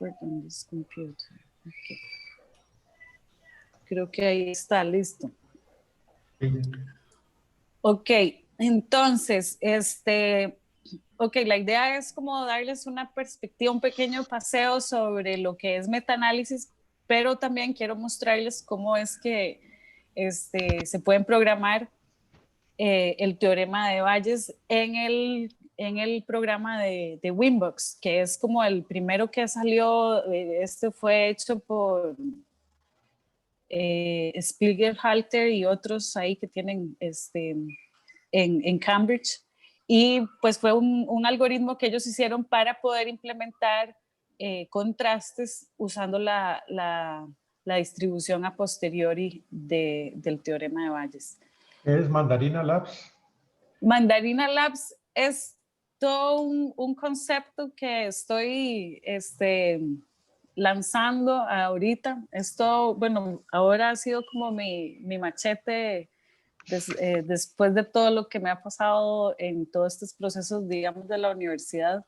record on this computer. Okay. Creo que ahí está, listo. Ok, entonces, la idea es como darles una perspectiva, un pequeño paseo sobre lo que es metaanálisis, pero también quiero mostrarles cómo es que se pueden programar el teorema de Bayes en el programa de Winbox, que es como el primero que salió. Este fue hecho por Spiegelhalter y otros ahí que tienen en Cambridge, y pues fue un algoritmo que ellos hicieron para poder implementar contrastes usando la distribución a posteriori del teorema de Bayes. ¿Qué es Mandarina Labs? Mandarina Labs es todo un concepto que estoy lanzando ahorita. Esto, bueno, ahora ha sido como mi machete después de todo lo que me ha pasado en todos estos procesos, digamos, de la universidad.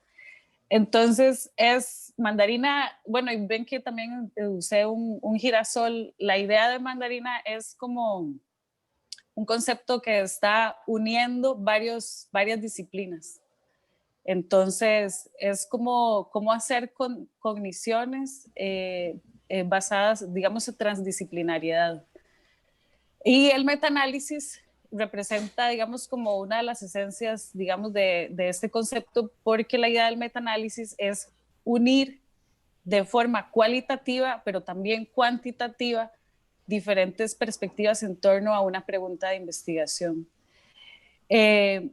Entonces es Mandarina, bueno, y ven que también usé un girasol. La idea de Mandarina es como un concepto que está uniendo varias disciplinas. Entonces, es como hacer cogniciones basadas, digamos, en transdisciplinariedad. Y el metaanálisis representa, digamos, como una de las esencias, digamos, de este concepto, porque la idea del metaanálisis es unir de forma cualitativa, pero también cuantitativa, diferentes perspectivas en torno a una pregunta de investigación.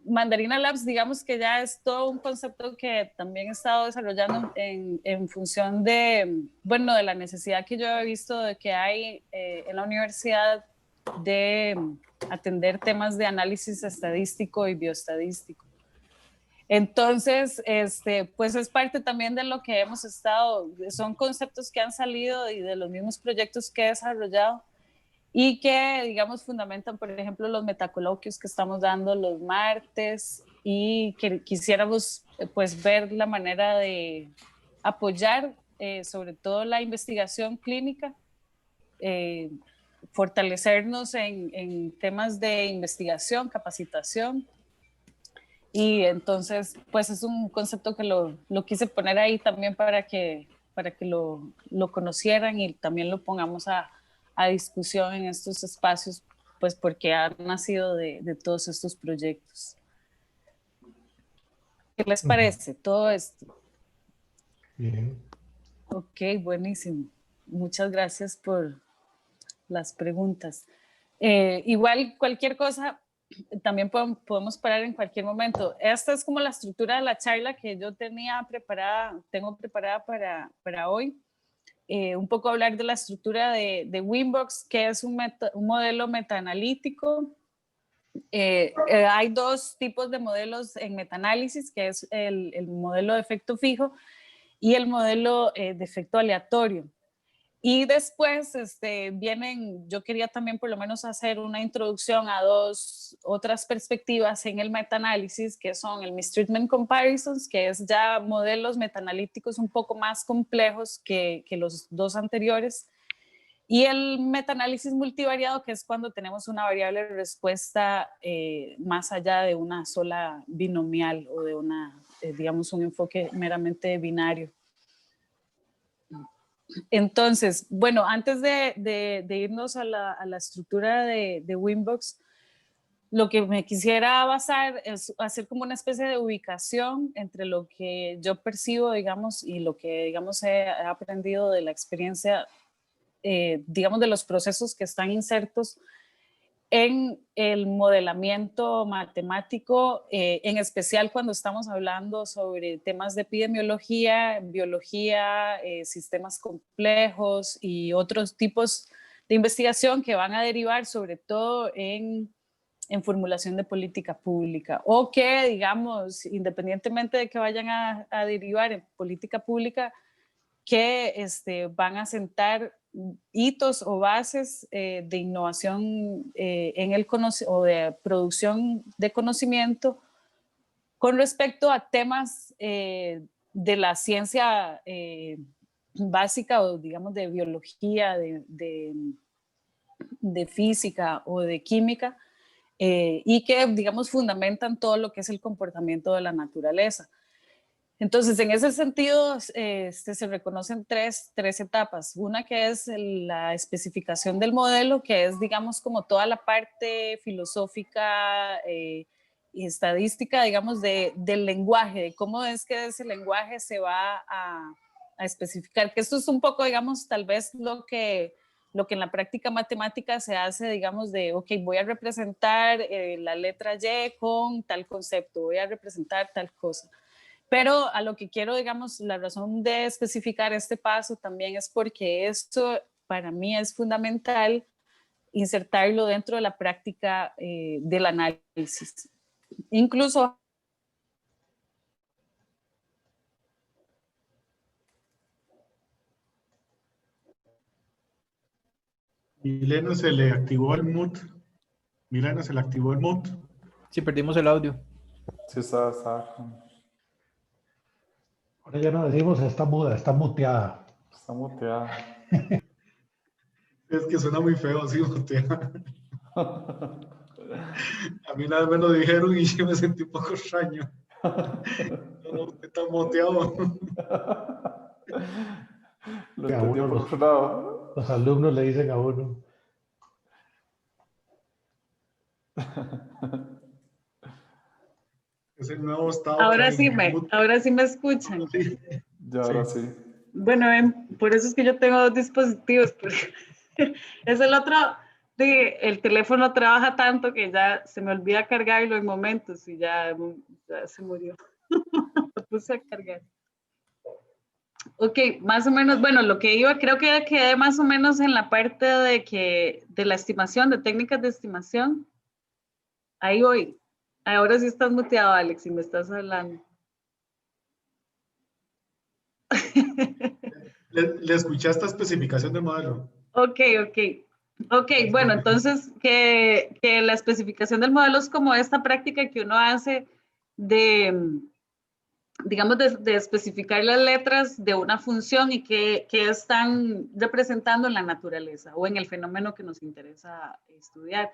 Mandarina Labs, digamos que ya es todo un concepto que también he estado desarrollando en función de, bueno, de la necesidad que yo he visto de que hay en la universidad de atender temas de análisis estadístico y bioestadístico. Entonces, pues es parte también de lo que hemos estado, son conceptos que han salido y de los mismos proyectos que he desarrollado, y que, digamos, fundamentan, por ejemplo, los metacoloquios que estamos dando los martes, y que quisiéramos, pues, ver la manera de apoyar, sobre todo la investigación clínica, fortalecernos en temas de investigación, capacitación. Y entonces, pues, es un concepto que lo quise poner ahí también para que lo conocieran y también lo pongamos a discusión en estos espacios, pues porque han nacido de todos estos proyectos. ¿Qué les parece todo esto? Bien. Ok, buenísimo. Muchas gracias por las preguntas. Igual cualquier cosa, también podemos parar en cualquier momento. Esta es como la estructura de la charla que yo tengo preparada para hoy. Un poco hablar de la estructura de Winbox, que es un modelo metaanalítico. Hay dos tipos de modelos en metaanálisis, que es el modelo de efecto fijo y el modelo de efecto aleatorio. Y después yo quería también por lo menos hacer una introducción a dos otras perspectivas en el metaanálisis, que son el mistreatment comparisons, que es ya modelos metaanalíticos un poco más complejos que los dos anteriores, y el metaanálisis multivariado, que es cuando tenemos una variable de respuesta más allá de una sola binomial o de digamos, un enfoque meramente binario. Entonces, bueno, antes de irnos a la estructura de Winbox, lo que me quisiera basar es hacer como una especie de ubicación entre lo que yo percibo, digamos, y lo que, digamos, he aprendido de la experiencia, digamos, de los procesos que están insertos en el modelamiento matemático, en especial cuando estamos hablando sobre temas de epidemiología, biología, sistemas complejos y otros tipos de investigación que van a derivar sobre todo en formulación de política pública, o que, digamos, independientemente de que vayan a derivar en política pública, que van a sentar hitos o bases de innovación o de producción de conocimiento con respecto a temas de la ciencia básica o digamos de biología, de física o de química, y que digamos fundamentan todo lo que es el comportamiento de la naturaleza. Entonces, en ese sentido, se reconocen tres etapas. Una que es la especificación del modelo, que es, digamos, como toda la parte filosófica y estadística, digamos, del lenguaje, de cómo es que ese lenguaje se va a especificar. Que esto es un poco, digamos, tal vez lo que en la práctica matemática se hace, digamos, de, ok, voy a representar la letra Y con tal concepto, voy a representar tal cosa. Pero a lo que quiero, digamos, la razón de especificar este paso también es porque esto para mí es fundamental insertarlo dentro de la práctica del análisis. Incluso... Milena se le activó el mute. Milena se le activó el mute. Sí, perdimos el audio. Sí, está. Ahora ya no decimos está muda, está muteada. Está muteada. Es que suena muy feo así, muteada. A mí nada me lo dijeron y yo me sentí un poco extraño. No, usted está muteado. Lo A entendí uno por otro lado. los alumnos le dicen a uno. Es el nuevo estado. Ahora sí me escuchan. Sí. Ya, ahora sí. Bueno, por eso es que yo tengo dos dispositivos, porque es el otro, el teléfono trabaja tanto que ya se me olvida cargarlo en momentos y ya se murió. Lo puse a cargar. Ok, más o menos, bueno, lo que iba, creo que quedé más o menos en la parte de la estimación, de técnicas de estimación. Ahí voy. Ahora sí estás muteado, Alex, y me estás hablando. Le escuché esta especificación del modelo. Ok, bueno, entonces que la especificación del modelo es como esta práctica que uno hace de, digamos, de especificar las letras de una función y que están representando en la naturaleza o en el fenómeno que nos interesa estudiar.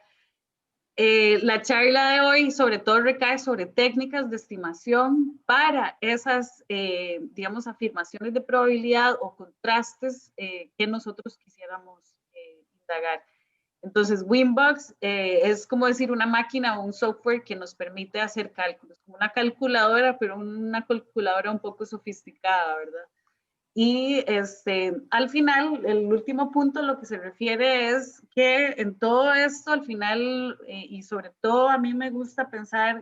La charla de hoy sobre todo recae sobre técnicas de estimación para esas, digamos, afirmaciones de probabilidad o contrastes que nosotros quisiéramos indagar. Entonces, Winbox es como decir una máquina o un software que nos permite hacer cálculos, como una calculadora, pero una calculadora un poco sofisticada, ¿verdad? Y al final, el último punto lo que se refiere es que en todo esto, al final, y sobre todo a mí me gusta pensar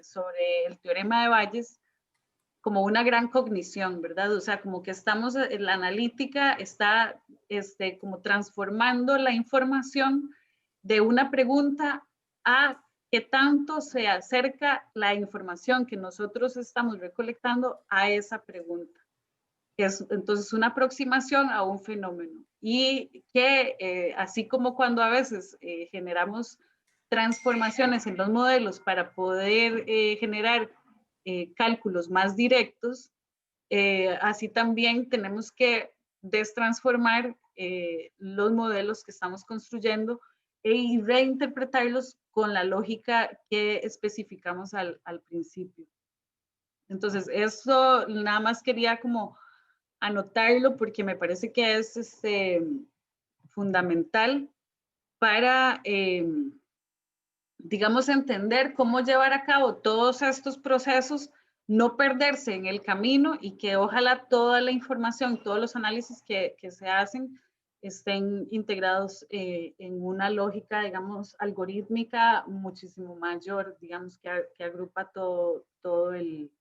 sobre el teorema de Bayes como una gran cognición, ¿verdad? O sea, como que estamos, la analítica está como transformando la información de una pregunta a qué tanto se acerca la información que nosotros estamos recolectando a esa pregunta. Es entonces una aproximación a un fenómeno y que así como cuando a veces generamos transformaciones en los modelos para poder generar cálculos más directos, así también tenemos que destransformar los modelos que estamos construyendo y reinterpretarlos con la lógica que especificamos al principio. Entonces, eso nada más quería como anotarlo porque me parece que es fundamental para, digamos, entender cómo llevar a cabo todos estos procesos, no perderse en el camino y que ojalá toda la información, todos los análisis que se hacen estén integrados en una lógica, digamos, algorítmica muchísimo mayor, digamos, que agrupa todo el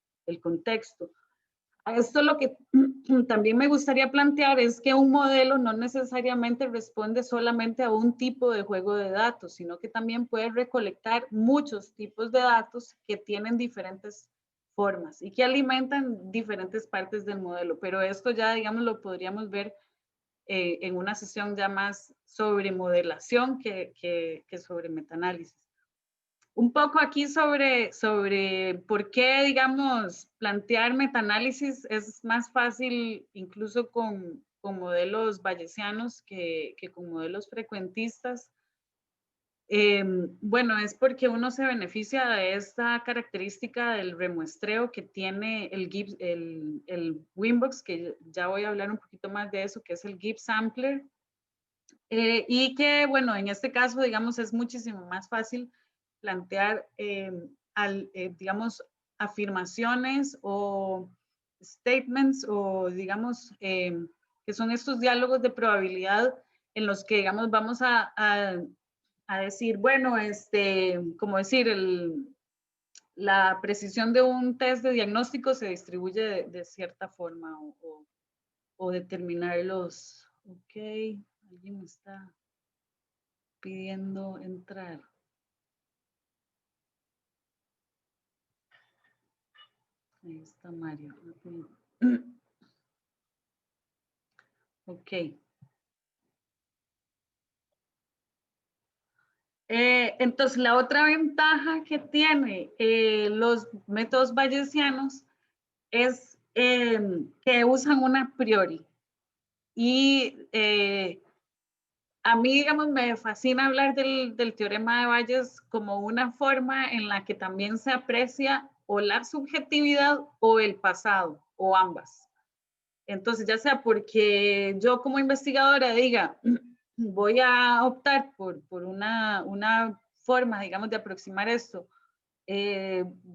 contexto. A esto lo que también me gustaría plantear es que un modelo no necesariamente responde solamente a un tipo de juego de datos, sino que también puede recolectar muchos tipos de datos que tienen diferentes formas y que alimentan diferentes partes del modelo. Pero esto ya, digamos, lo podríamos ver en una sesión ya más sobre modelación que sobre metaanálisis. un poco aquí sobre por qué, digamos, plantear metaanálisis es más fácil incluso con modelos bayesianos que con modelos frecuentistas. Bueno, es porque uno se beneficia de esta característica del remuestreo que tiene el Winbox, que ya voy a hablar un poquito más de eso, que es el Gibbs Sampler. Y que, bueno, en este caso, digamos, es muchísimo más fácil plantear, digamos, afirmaciones o statements o, digamos, que son estos diálogos de probabilidad en los que, digamos, vamos a decir, bueno, como decir, la precisión de un test de diagnóstico se distribuye de cierta forma o determinar los, ok, alguien me está pidiendo entrar. Ahí está Mario. Ok. Entonces, la otra ventaja que tiene los métodos bayesianos es que usan una a priori. Y a mí, digamos, me fascina hablar del teorema de Bayes como una forma en la que también se aprecia o la subjetividad o el pasado, o ambas. Entonces, ya sea porque yo como investigadora diga, voy a optar por una forma, digamos, de aproximar esto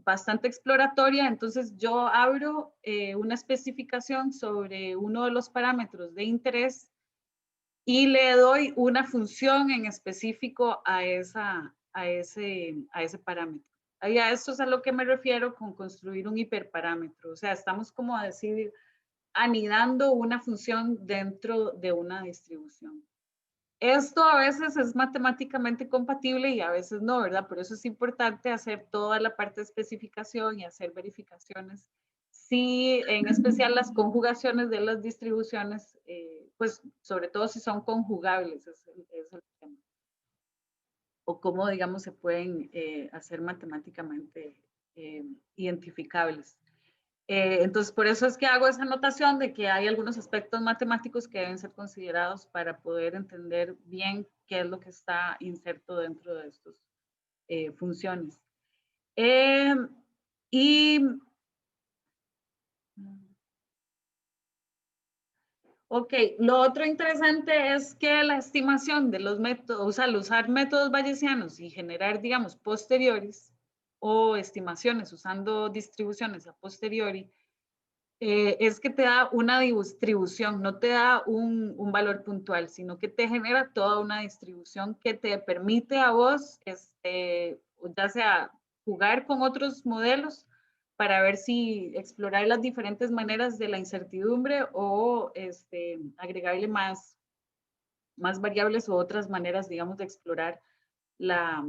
bastante exploratoria, entonces yo abro una especificación sobre uno de los parámetros de interés y le doy una función en específico a ese parámetro. Y a esto es a lo que me refiero con construir un hiperparámetro. O sea, estamos como a decir, anidando una función dentro de una distribución. Esto a veces es matemáticamente compatible y a veces no, ¿verdad? Por eso es importante hacer toda la parte de especificación y hacer verificaciones. Sí, en especial las conjugaciones de las distribuciones, pues sobre todo si son conjugables, es el tema. O cómo, digamos, se pueden hacer matemáticamente identificables. Entonces, por eso es que hago esa anotación de que hay algunos aspectos matemáticos que deben ser considerados para poder entender bien qué es lo que está inserto dentro de estas funciones. Y, ok, lo otro interesante es que la estimación de los métodos, o sea, al usar métodos bayesianos y generar, digamos, posteriores o estimaciones usando distribuciones a posteriori, es que te da una distribución, no te da un valor puntual, sino que te genera toda una distribución que te permite a vos, ya sea jugar con otros modelos para ver si explorar las diferentes maneras de la incertidumbre o agregarle más variables o otras maneras, digamos, de explorar la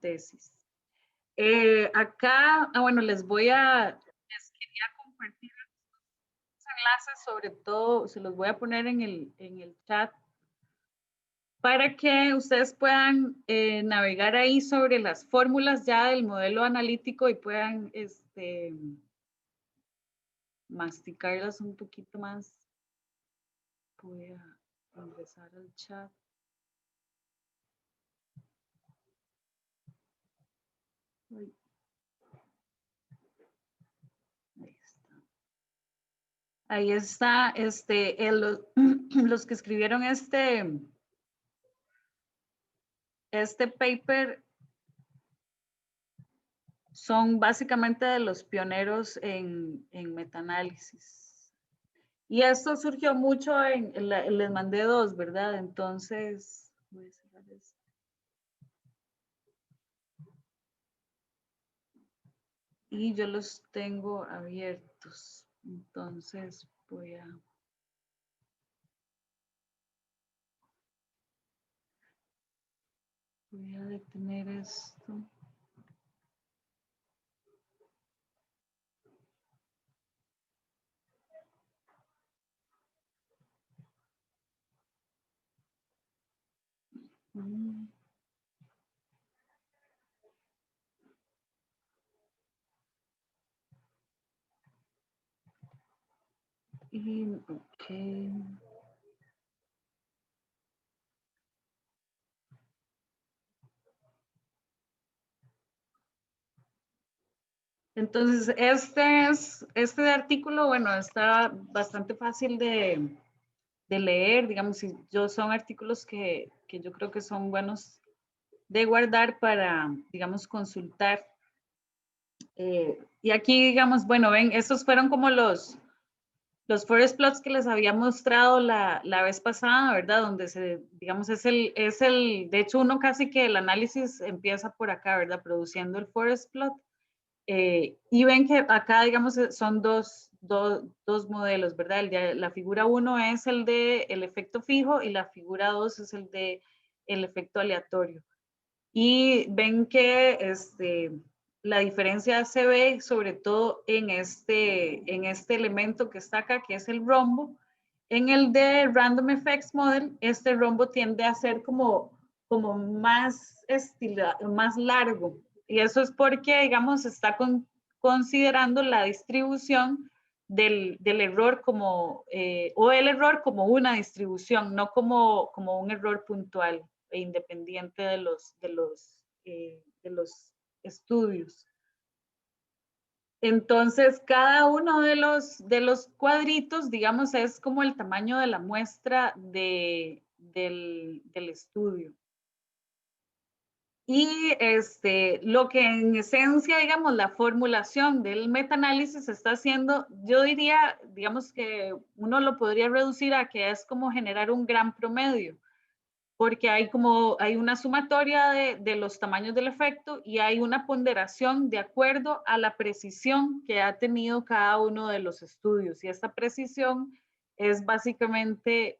tesis. Acá, bueno, les quería compartir enlaces, sobre todo, se los voy a poner en el chat para que ustedes puedan navegar ahí sobre las fórmulas ya del modelo analítico y puedan masticarlas un poquito más. Voy a ingresar al chat. Ahí está. Ahí está, los que escribieron este paper son básicamente de los pioneros en metaanálisis. Y esto surgió mucho les mandé dos, ¿verdad? Entonces, voy a cerrar esto. Y yo los tengo abiertos. Entonces, voy a detener esto. Ok. Entonces, este artículo, bueno, está bastante fácil de leer, digamos, si son artículos que yo creo que son buenos de guardar para, digamos, consultar. Y aquí, digamos, bueno, ven, estos fueron como los forest plots que les había mostrado la vez pasada, ¿verdad? Donde digamos, de hecho, uno casi que el análisis empieza por acá, ¿verdad? Produciendo el forest plot. Y ven que acá, digamos, son dos modelos, ¿verdad? La figura 1 es el de el efecto fijo y la figura 2 es el de el efecto aleatorio. Y ven que la diferencia se ve sobre todo en este elemento que está acá, que es el rombo. En el de Random Effects Model, este rombo tiende a ser como más más largo. Y eso es porque, digamos, está considerando la distribución del error como, o el error como una distribución, no como un error puntual e independiente de los estudios. Entonces, cada uno de los cuadritos, digamos, es como el tamaño de la muestra del estudio. Y lo que en esencia, digamos, la formulación del metaanálisis está haciendo, yo diría, digamos que uno lo podría reducir a que es como generar un gran promedio, porque hay una sumatoria de los tamaños del efecto y hay una ponderación de acuerdo a la precisión que ha tenido cada uno de los estudios. Y esta precisión es básicamente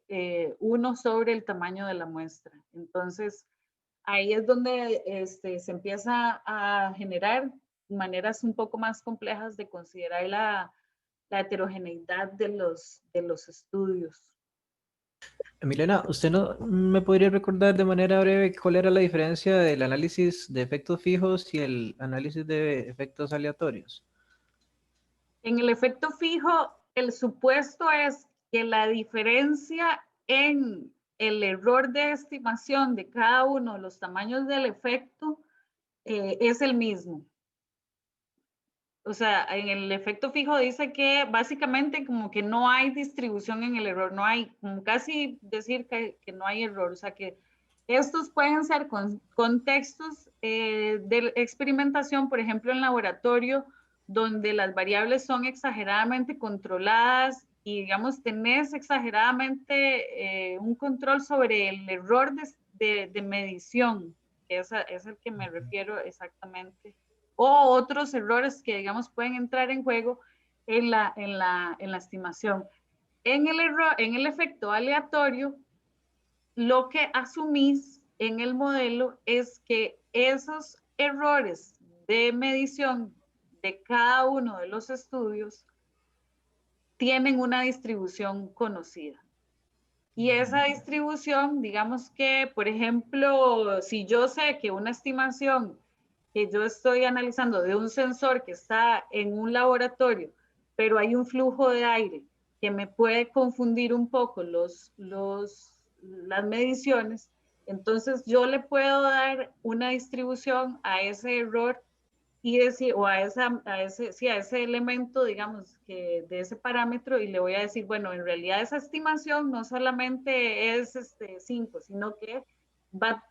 1 sobre el tamaño de la muestra. Entonces, ahí es donde se empieza a generar maneras un poco más complejas de considerar la heterogeneidad de los estudios. Milena, ¿usted no me podría recordar de manera breve cuál era la diferencia del análisis de efectos fijos y el análisis de efectos aleatorios? En el efecto fijo, el supuesto es que la diferencia en el error de estimación de cada uno de los tamaños del efecto es el mismo. O sea, en el efecto fijo dice que básicamente como que no hay distribución en el error, no hay, como casi decir que no hay error, o sea que estos pueden ser contextos de experimentación, por ejemplo, en laboratorio, donde las variables son exageradamente controladas y, digamos, tenés exageradamente un control sobre el error de medición, que es el que me refiero exactamente, o otros errores que, digamos, pueden entrar en juego en la estimación. En el efecto aleatorio, lo que asumís en el modelo es que esos errores de medición de cada uno de los estudios tienen una distribución conocida. Y esa distribución, digamos que, por ejemplo, si yo sé que una estimación que yo estoy analizando de un sensor que está en un laboratorio, pero hay un flujo de aire que me puede confundir un poco las mediciones, entonces yo le puedo dar una distribución a ese error y decir, o a ese elemento, digamos, de ese parámetro, y le voy a decir, bueno, en realidad esa estimación no solamente es 5, sino que va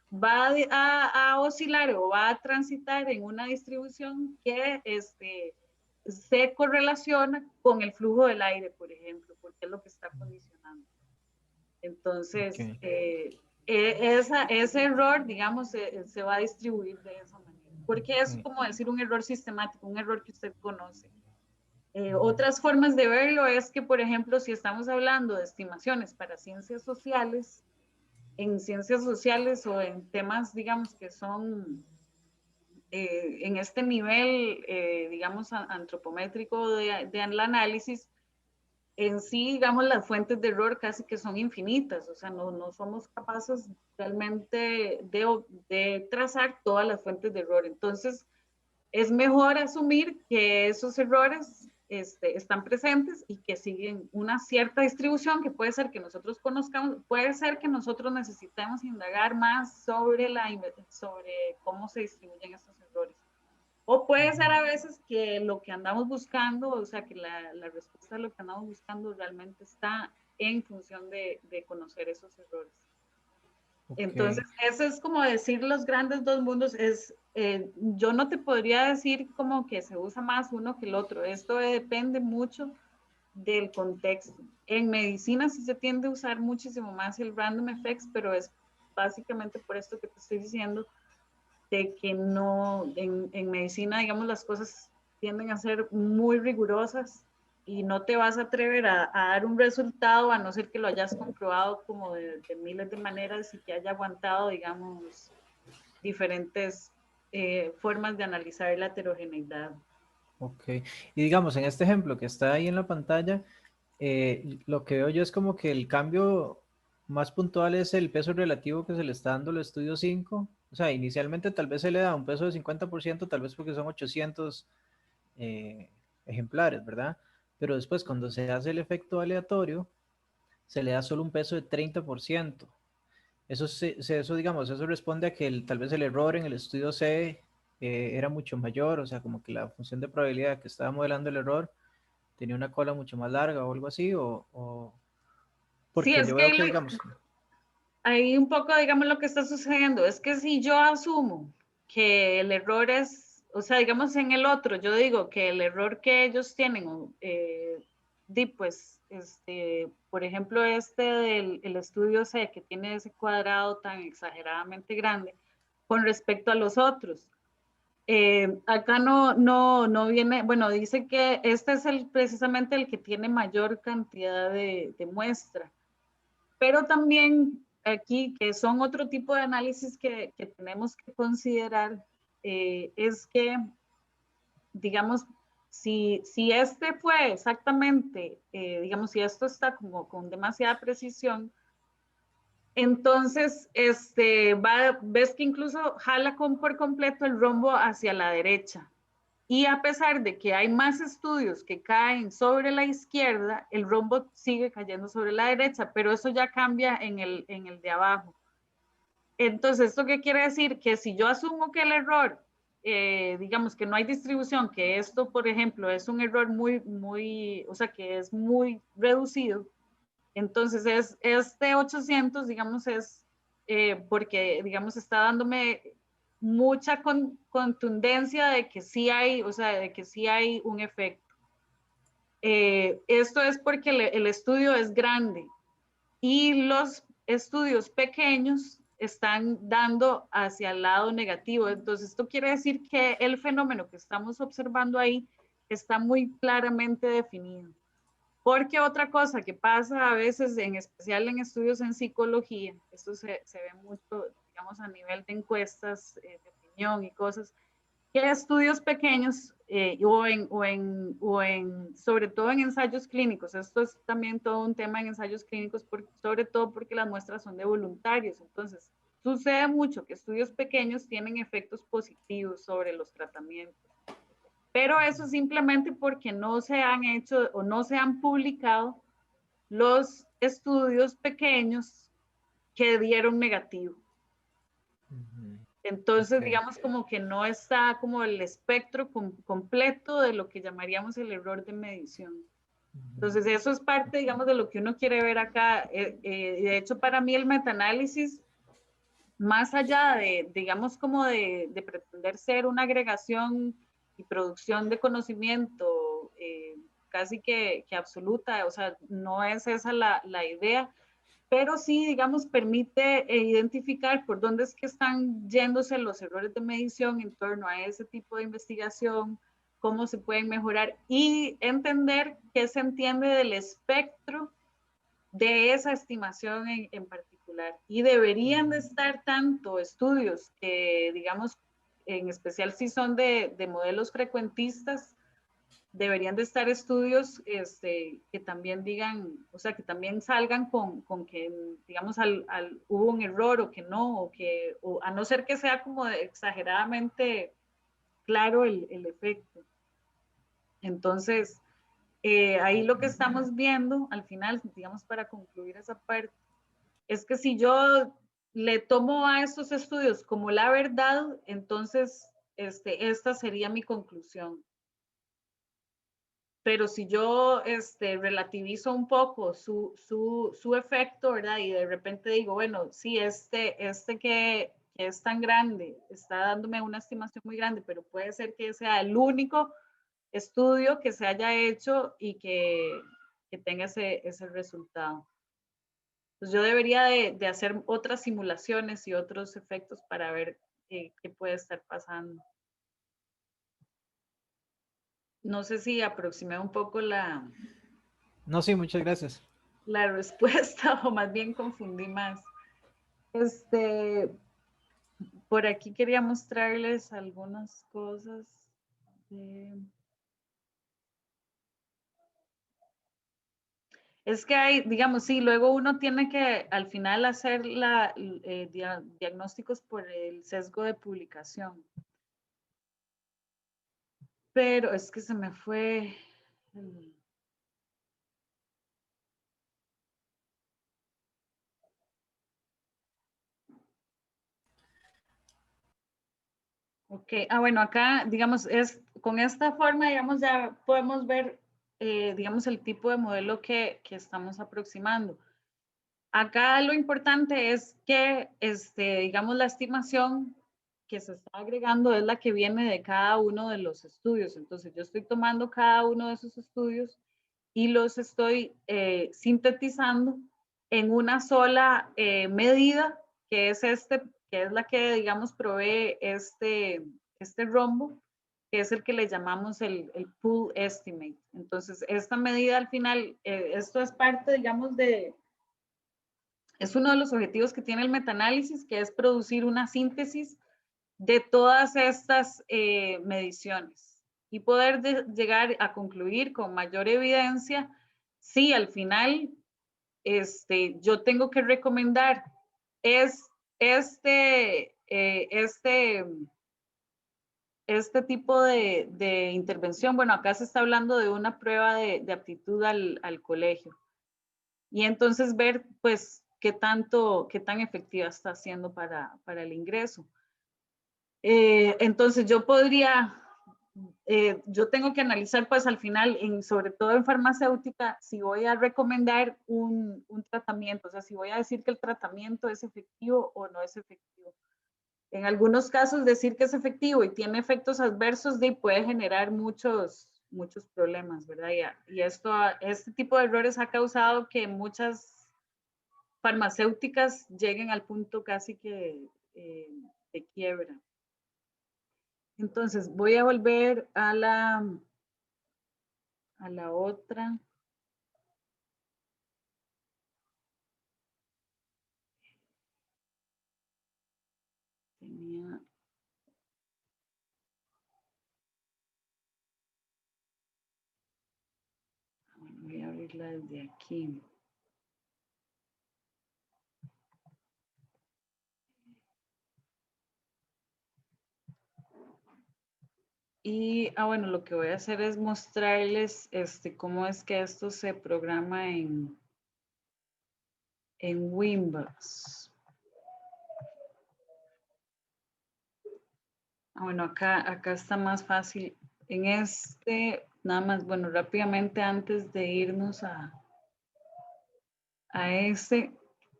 a oscilar o va a transitar en una distribución que se correlaciona con el flujo del aire, por ejemplo, porque es lo que está condicionando. Entonces, ese error, digamos, se va a distribuir de esa manera. Porque es como decir un error sistemático, un error que usted conoce. Otras formas de verlo es que, por ejemplo, si estamos hablando de estimaciones para ciencias sociales, en ciencias sociales o en temas, digamos, que son en este nivel, digamos, antropométrico de análisis, en sí, digamos, las fuentes de error casi que son infinitas, o sea, no somos capaces realmente de trazar todas las fuentes de error. Entonces, es mejor asumir que esos errores están presentes y que siguen una cierta distribución que puede ser que nosotros conozcamos, puede ser que nosotros necesitemos indagar más sobre cómo se distribuyen estos errores. O puede ser a veces que lo que andamos buscando, o sea, que la respuesta a lo que andamos buscando realmente está en función de conocer esos errores. Okay. Entonces, eso es como decir los grandes dos mundos. Yo no te podría decir como que se usa más uno que el otro. Esto depende mucho del contexto. En medicina sí se tiende a usar muchísimo más el random effects, pero es básicamente por esto que te estoy diciendo, de que no, en medicina, digamos, las cosas tienden a ser muy rigurosas y no te vas a atrever a dar un resultado a no ser que lo hayas comprobado como de miles de maneras y que haya aguantado, digamos, diferentes formas de analizar la heterogeneidad. Ok, y digamos, en este ejemplo que está ahí en la pantalla, lo que veo yo es como que el cambio más puntual es el peso relativo que se le está dando al estudio 5. O sea, inicialmente tal vez se le da un peso de 50%, tal vez porque son 800 ejemplares, ¿verdad? Pero después cuando se hace el efecto aleatorio, se le da solo un peso de 30%. Eso digamos, eso responde a que tal vez el error en el estudio C era mucho mayor, o sea, como que la función de probabilidad que estaba modelando el error tenía una cola mucho más larga o algo así, o Sí, porque es yo que veo que, digamos, ahí un poco, digamos, lo que está sucediendo es que si yo asumo que el error es, o sea, digamos en el otro, yo digo que el error que ellos tienen, pues, por ejemplo, del estudio C, que tiene ese cuadrado tan exageradamente grande con respecto a los otros. Acá no viene, bueno, dice que este es precisamente el que tiene mayor cantidad de muestra. Pero también aquí, que son otro tipo de análisis que tenemos que considerar, es que, digamos, si este fue exactamente, digamos, si esto está como con demasiada precisión, entonces ves que incluso jala por completo el rombo hacia la derecha. Y a pesar de que hay más estudios que caen sobre la izquierda, el rombo sigue cayendo sobre la derecha, pero eso ya cambia en el de abajo. Entonces, ¿esto qué quiere decir? Que si yo asumo que el error, digamos que no hay distribución, que esto, por ejemplo, es un error o sea, que es muy reducido, entonces este 800, digamos, es porque, digamos, está dándome mucha contundencia de que sí hay, o sea, de que sí hay un efecto. Esto es porque el estudio es grande y los estudios pequeños están dando hacia el lado negativo. Entonces, esto quiere decir que el fenómeno que estamos observando ahí está muy claramente definido. Porque otra cosa que pasa a veces, en especial en estudios en psicología, esto se ve mucho, digamos, a nivel de encuestas de opinión y cosas, que estudios pequeños sobre todo en ensayos clínicos, esto es también todo un tema en ensayos clínicos, sobre todo porque las muestras son de voluntarios, entonces sucede mucho que estudios pequeños tienen efectos positivos sobre los tratamientos. Pero eso simplemente porque no se han hecho o no se han publicado los estudios pequeños que dieron negativo. Entonces, okay, digamos como que no está como el espectro completo de lo que llamaríamos el error de medición. Entonces, eso es parte, digamos, de lo que uno quiere ver acá. De hecho, para mí el metaanálisis, más allá de, digamos, como de pretender ser una agregación y producción de conocimiento casi que absoluta, o sea, no es esa la idea, pero sí, digamos, permite identificar por dónde es que están yéndose los errores de medición en torno a ese tipo de investigación, cómo se pueden mejorar y entender qué se entiende del espectro de esa estimación en particular. Y deberían de estar tanto estudios que, digamos, en especial si son de modelos frecuentistas, deberían de estar estudios que también digan, o sea, que también salgan con que, digamos, hubo un error o que no, o a no ser que sea como exageradamente claro el efecto. Entonces, ahí lo que estamos viendo al final, digamos para concluir esa parte, es que si yo le tomo a estos estudios como la verdad, entonces esta sería mi conclusión. Pero si yo relativizo un poco su efecto, ¿verdad? Y de repente digo, bueno, sí, que es tan grande, está dándome una estimación muy grande, pero puede ser que sea el único estudio que se haya hecho y que tenga ese resultado. Pues yo debería de hacer otras simulaciones y otros efectos para ver qué puede estar pasando. No sé si aproximé un poco No, sí, muchas gracias. la respuesta o más bien confundí más. Por aquí quería mostrarles algunas cosas. Es que hay, digamos, sí, luego uno tiene que al final hacer diagnósticos por el sesgo de publicación. Pero es que se me fue. Ok, bueno, acá, digamos, con esta forma, digamos, ya podemos ver, digamos, el tipo de modelo que estamos aproximando. Acá lo importante es que, digamos, la estimación que se está agregando es la que viene de cada uno de los estudios. Entonces, yo estoy tomando cada uno de esos estudios y los estoy sintetizando en una sola medida, que es que es la que, digamos, provee este rombo, que es el que le llamamos el pool estimate. Entonces, esta medida al final, esto es parte, digamos, es uno de los objetivos que tiene el metaanálisis, que es producir una síntesis de todas estas mediciones y poder llegar a concluir con mayor evidencia si al final yo tengo que recomendar este tipo de intervención. Bueno, acá se está hablando de una prueba de aptitud al colegio. Y entonces ver, pues, qué tan efectiva está siendo para el ingreso. Entonces yo yo tengo que analizar pues al final, sobre todo en farmacéutica, si voy a recomendar un tratamiento, o sea, si voy a decir que el tratamiento es efectivo o no es efectivo. En algunos casos decir que es efectivo y tiene efectos adversos puede generar muchos problemas, ¿verdad? Y este tipo de errores ha causado que muchas farmacéuticas lleguen al punto casi que de quiebra. Entonces, voy a volver a la otra. Bueno, voy a abrirla desde aquí. Y, bueno, lo que voy a hacer es mostrarles cómo es que esto se programa en Winbox. Bueno, acá está más fácil. En nada más, bueno, rápidamente antes de irnos a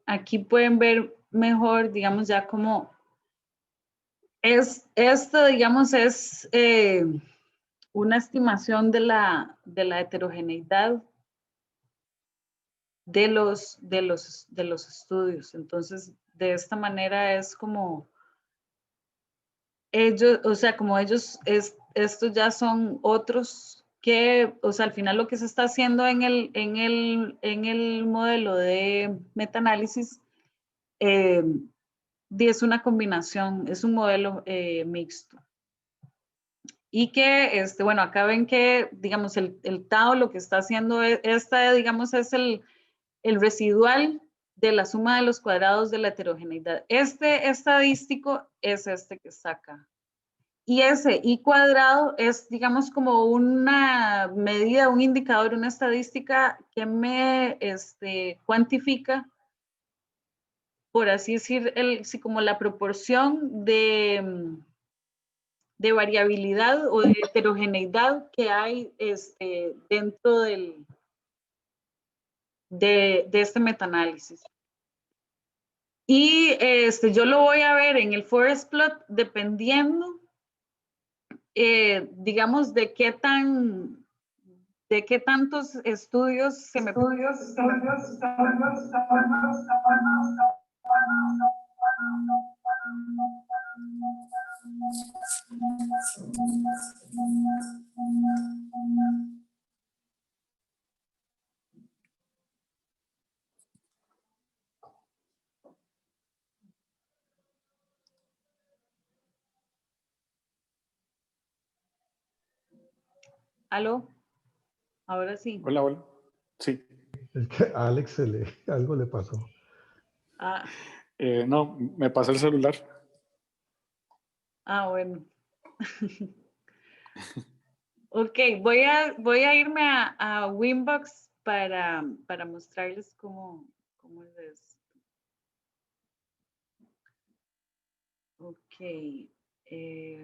aquí pueden ver mejor, digamos, ya como esto, digamos, es una estimación de la heterogeneidad de los estudios. Entonces, de esta manera es como ellos, o sea, como estos ya son otros que, o sea, al final lo que se está haciendo en el modelo de metaanálisis es una combinación, es un modelo mixto. Y que, bueno, acá ven que, digamos, el tau lo que está haciendo, digamos, es el residual de la suma de los cuadrados de la heterogeneidad. Estadístico es que está acá. Y ese I cuadrado es, digamos, como una medida, un indicador, una estadística que me cuantifica, por así decir, como la proporción de variabilidad o de heterogeneidad que hay dentro de este metaanálisis. Y yo lo voy a ver en el forest plot dependiendo, digamos, de qué tantos estudios se me... ¿Aló? Ahora sí. Hola, hola. Sí. Es que a Alex algo le pasó. Ah, No, me pasa el celular. bueno. Ok, voy a irme a Winbox para mostrarles cómo es esto. Ok,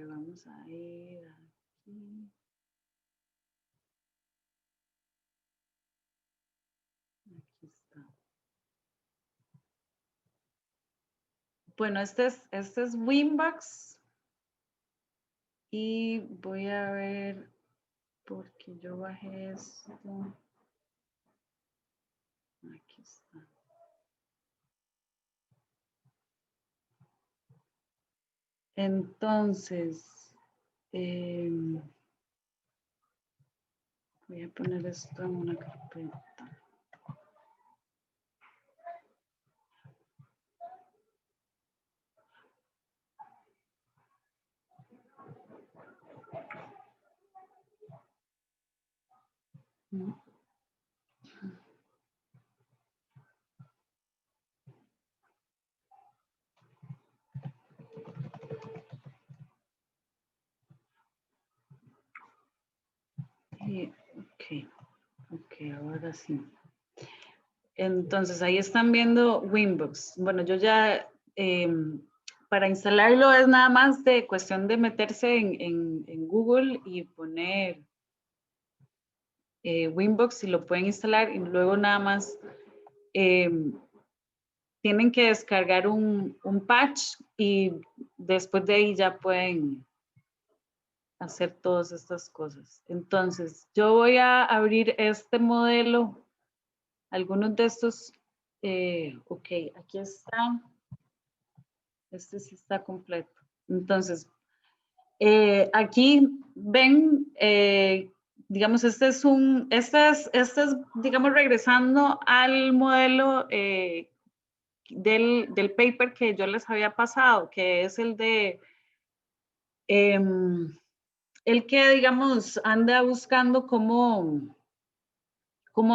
vamos a ir aquí. Aquí está. Bueno, este es Winbox. Y voy a ver, porque yo bajé esto. Aquí está. Entonces, voy a poner esto en una carpeta. Ok, ahora sí. Entonces, ahí están viendo Winbox. Bueno, yo ya, para instalarlo es nada más de cuestión de meterse en Google y poner Winbox y lo pueden instalar y luego nada más tienen que descargar un patch y después de ahí ya pueden hacer todas estas cosas. Entonces, yo voy a abrir este modelo, algunos de estos, ok, aquí está, este sí está completo. Entonces, aquí ven, digamos, este es, digamos, regresando al modelo del paper que yo les había pasado, que es el de el que, digamos, anda buscando cómo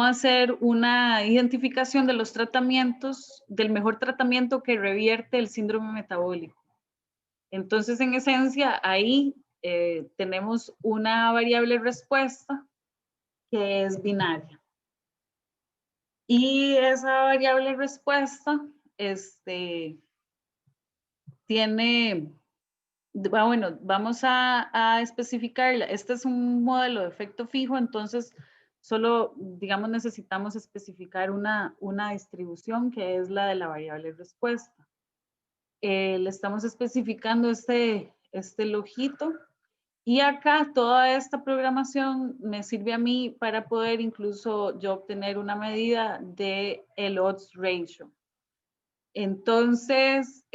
hacer una identificación de los tratamientos, del mejor tratamiento que revierte el síndrome metabólico. Entonces, en esencia, ahí tenemos una variable respuesta que es binaria. Y esa variable respuesta tiene... Bueno, vamos a especificarla. Este es un modelo de efecto fijo, entonces solo, digamos, necesitamos especificar una distribución que es la de la variable respuesta. Le estamos especificando este lojito y acá toda esta programación me sirve a mí para poder incluso yo obtener una medida de el odds ratio. Entonces,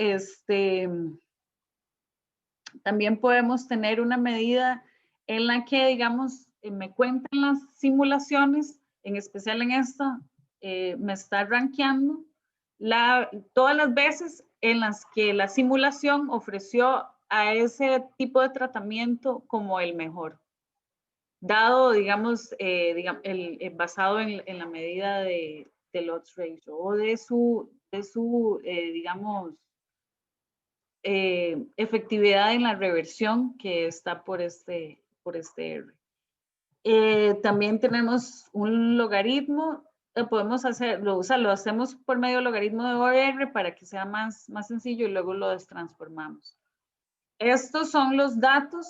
también podemos tener una medida en la que, digamos, me cuentan las simulaciones, en especial en esta, me está rankeando todas las veces en las que la simulación ofreció a ese tipo de tratamiento como el mejor, dado, digamos, basado en la medida del odds ratio o de su digamos, efectividad en la reversión que está por este R. También tenemos un logaritmo, podemos hacerlo, o sea, lo hacemos por medio del logaritmo de OR para que sea más sencillo y luego lo destransformamos. Estos son los datos.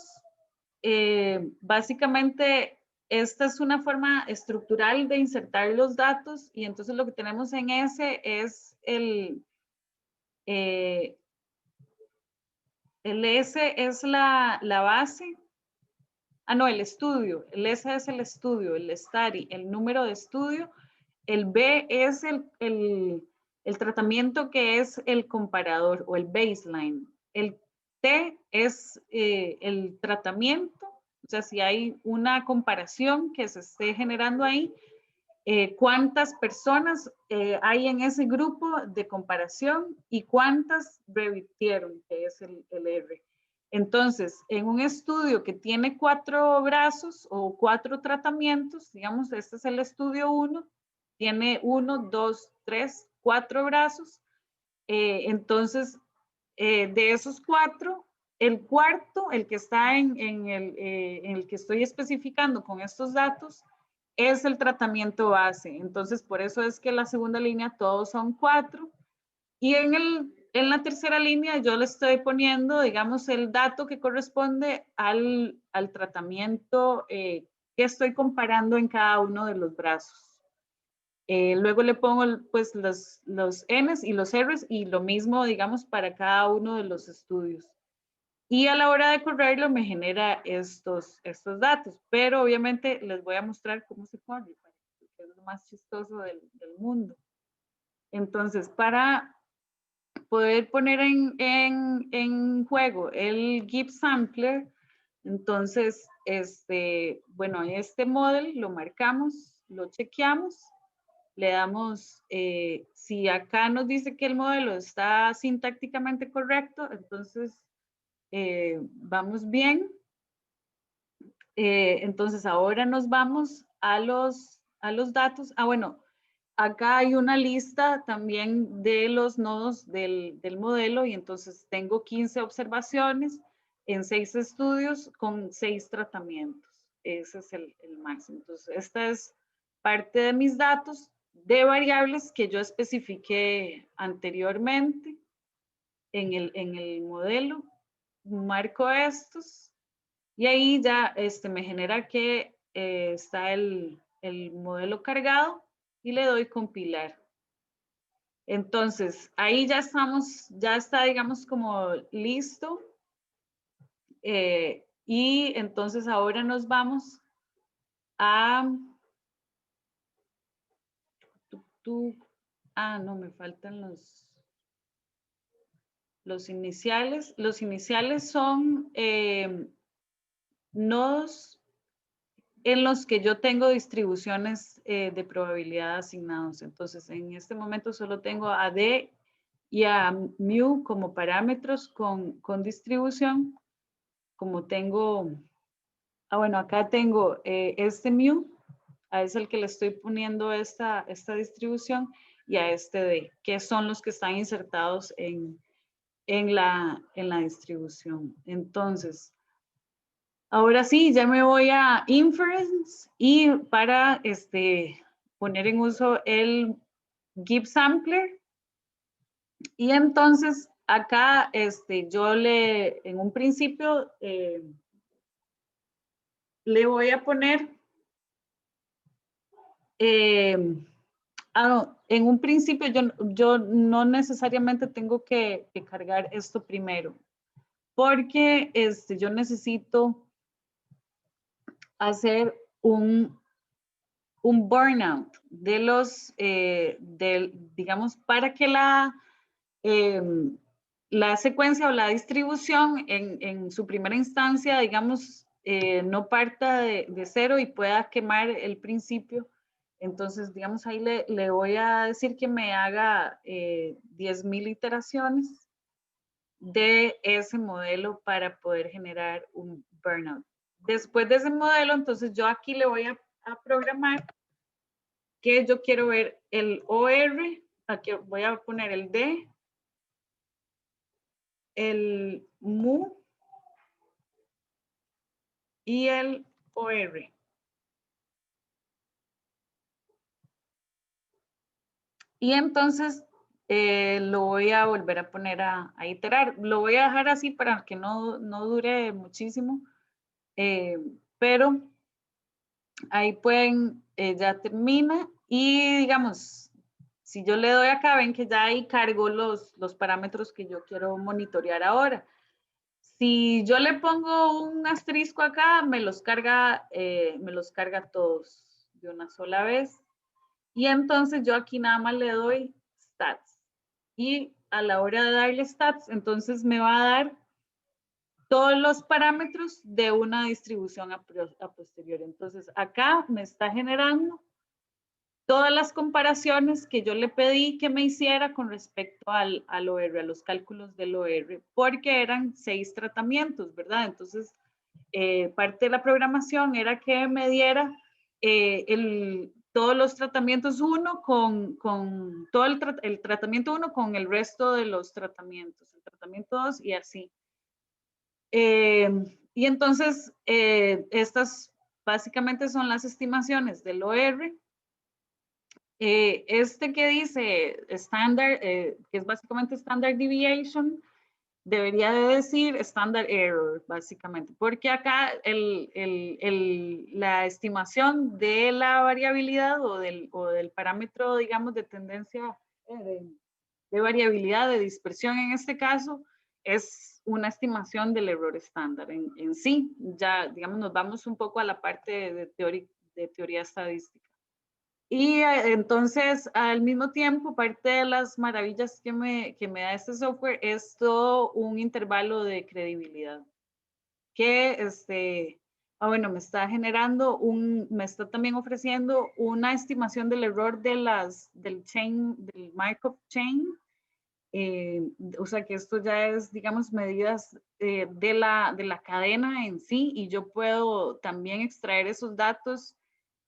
Básicamente, esta es una forma estructural de insertar los datos y entonces lo que tenemos en S es el S es la base. No, el estudio. El S es el estudio, el study, el número de estudio. El B es el tratamiento que es el comparador o el baseline. El T es el tratamiento, o sea, si hay una comparación que se esté generando ahí, cuántas personas hay en ese grupo de comparación y cuántas revirtieron, que es el R. Entonces, en un estudio que tiene 4 brazos o 4 tratamientos, digamos, este es el estudio 1, tiene 1, 2, 3, 4 brazos. Entonces, de esos 4, el cuarto, el que está en el que estoy especificando con estos datos, es el tratamiento base. Entonces, por eso es que la segunda línea todos son 4. Y en la tercera línea yo le estoy poniendo, digamos, el dato que corresponde al tratamiento que estoy comparando en cada uno de los brazos. Luego le pongo pues los N's y los R's y lo mismo, digamos, para cada uno de los estudios. Y a la hora de correrlo me genera estos datos, pero obviamente les voy a mostrar cómo se corre, que es lo más chistoso del mundo. Entonces, para poder poner en juego el GIP Sampler, entonces, bueno, este model lo marcamos, lo chequeamos, le damos, si acá nos dice que el modelo está sintácticamente correcto, entonces vamos bien. Entonces ahora nos vamos a los datos. Bueno, acá hay una lista también de los nodos del modelo y entonces tengo 15 observaciones en 6 estudios con 6 tratamientos. Ese es el máximo. Entonces esta es parte de mis datos de variables que yo especifiqué anteriormente en el modelo. Marco estos y ahí ya me genera que está el modelo cargado y le doy compilar. Entonces, ahí ya está, digamos, como listo. Y entonces ahora nos vamos a... no, me faltan los iniciales. Los iniciales son nodos en los que yo tengo distribuciones de probabilidad asignados. Entonces, en este momento solo tengo a D y a mu como parámetros con distribución. Como tengo, bueno, acá tengo este mu, a ese es el que le estoy poniendo esta distribución, y a este D, que son los que están insertados en la distribución. Entonces, ahora sí, ya me voy a Inference y para poner en uso el GIP Sampler. Y entonces acá yo en un principio le voy a poner, en un principio yo no necesariamente tengo que cargar esto primero, porque yo necesito hacer un burnout de los, digamos, para que la secuencia o la distribución en su primera instancia, digamos, no parta de cero y pueda quemar el principio. Entonces, digamos, ahí le voy a decir que me haga 10,000 iteraciones de ese modelo para poder generar un burnout. Después de ese modelo, entonces yo aquí le voy a programar que yo quiero ver el OR, aquí voy a poner el D, el mu y el OR. Y entonces lo voy a volver a poner a iterar. Lo voy a dejar así para que no dure muchísimo, pero ahí pueden, ya termina y digamos, si yo le doy acá, ven que ya ahí cargo los parámetros que yo quiero monitorear ahora. Si yo le pongo un asterisco acá, me los carga todos de una sola vez. Y entonces yo aquí nada más le doy stats. Y a la hora de darle stats, entonces me va a dar todos los parámetros de una distribución a posteriori. Entonces acá me está generando todas las comparaciones que yo le pedí que me hiciera con respecto al OR, a los cálculos del OR, porque eran 6 tratamientos, ¿verdad? Entonces, parte de la programación era que me diera todos los tratamientos 1 con todo el tratamiento 1 con el resto de los tratamientos, el tratamiento 2 y así. Y entonces, estas básicamente son las estimaciones del OR. Este que dice standard, que es básicamente standard deviation, debería de decir standard error, básicamente, porque acá la estimación de la variabilidad o del parámetro, digamos, de tendencia de variabilidad, de dispersión en este caso, es una estimación del error estándar en sí. Ya, digamos, nos vamos un poco a la parte de teoría estadística. Y entonces, al mismo tiempo, parte de las maravillas que me da este software es todo un intervalo de credibilidad. Que, bueno, me está generando me está también ofreciendo una estimación del error del Markov chain. O sea que esto ya es, digamos, medidas de la cadena en sí, y yo puedo también extraer esos datos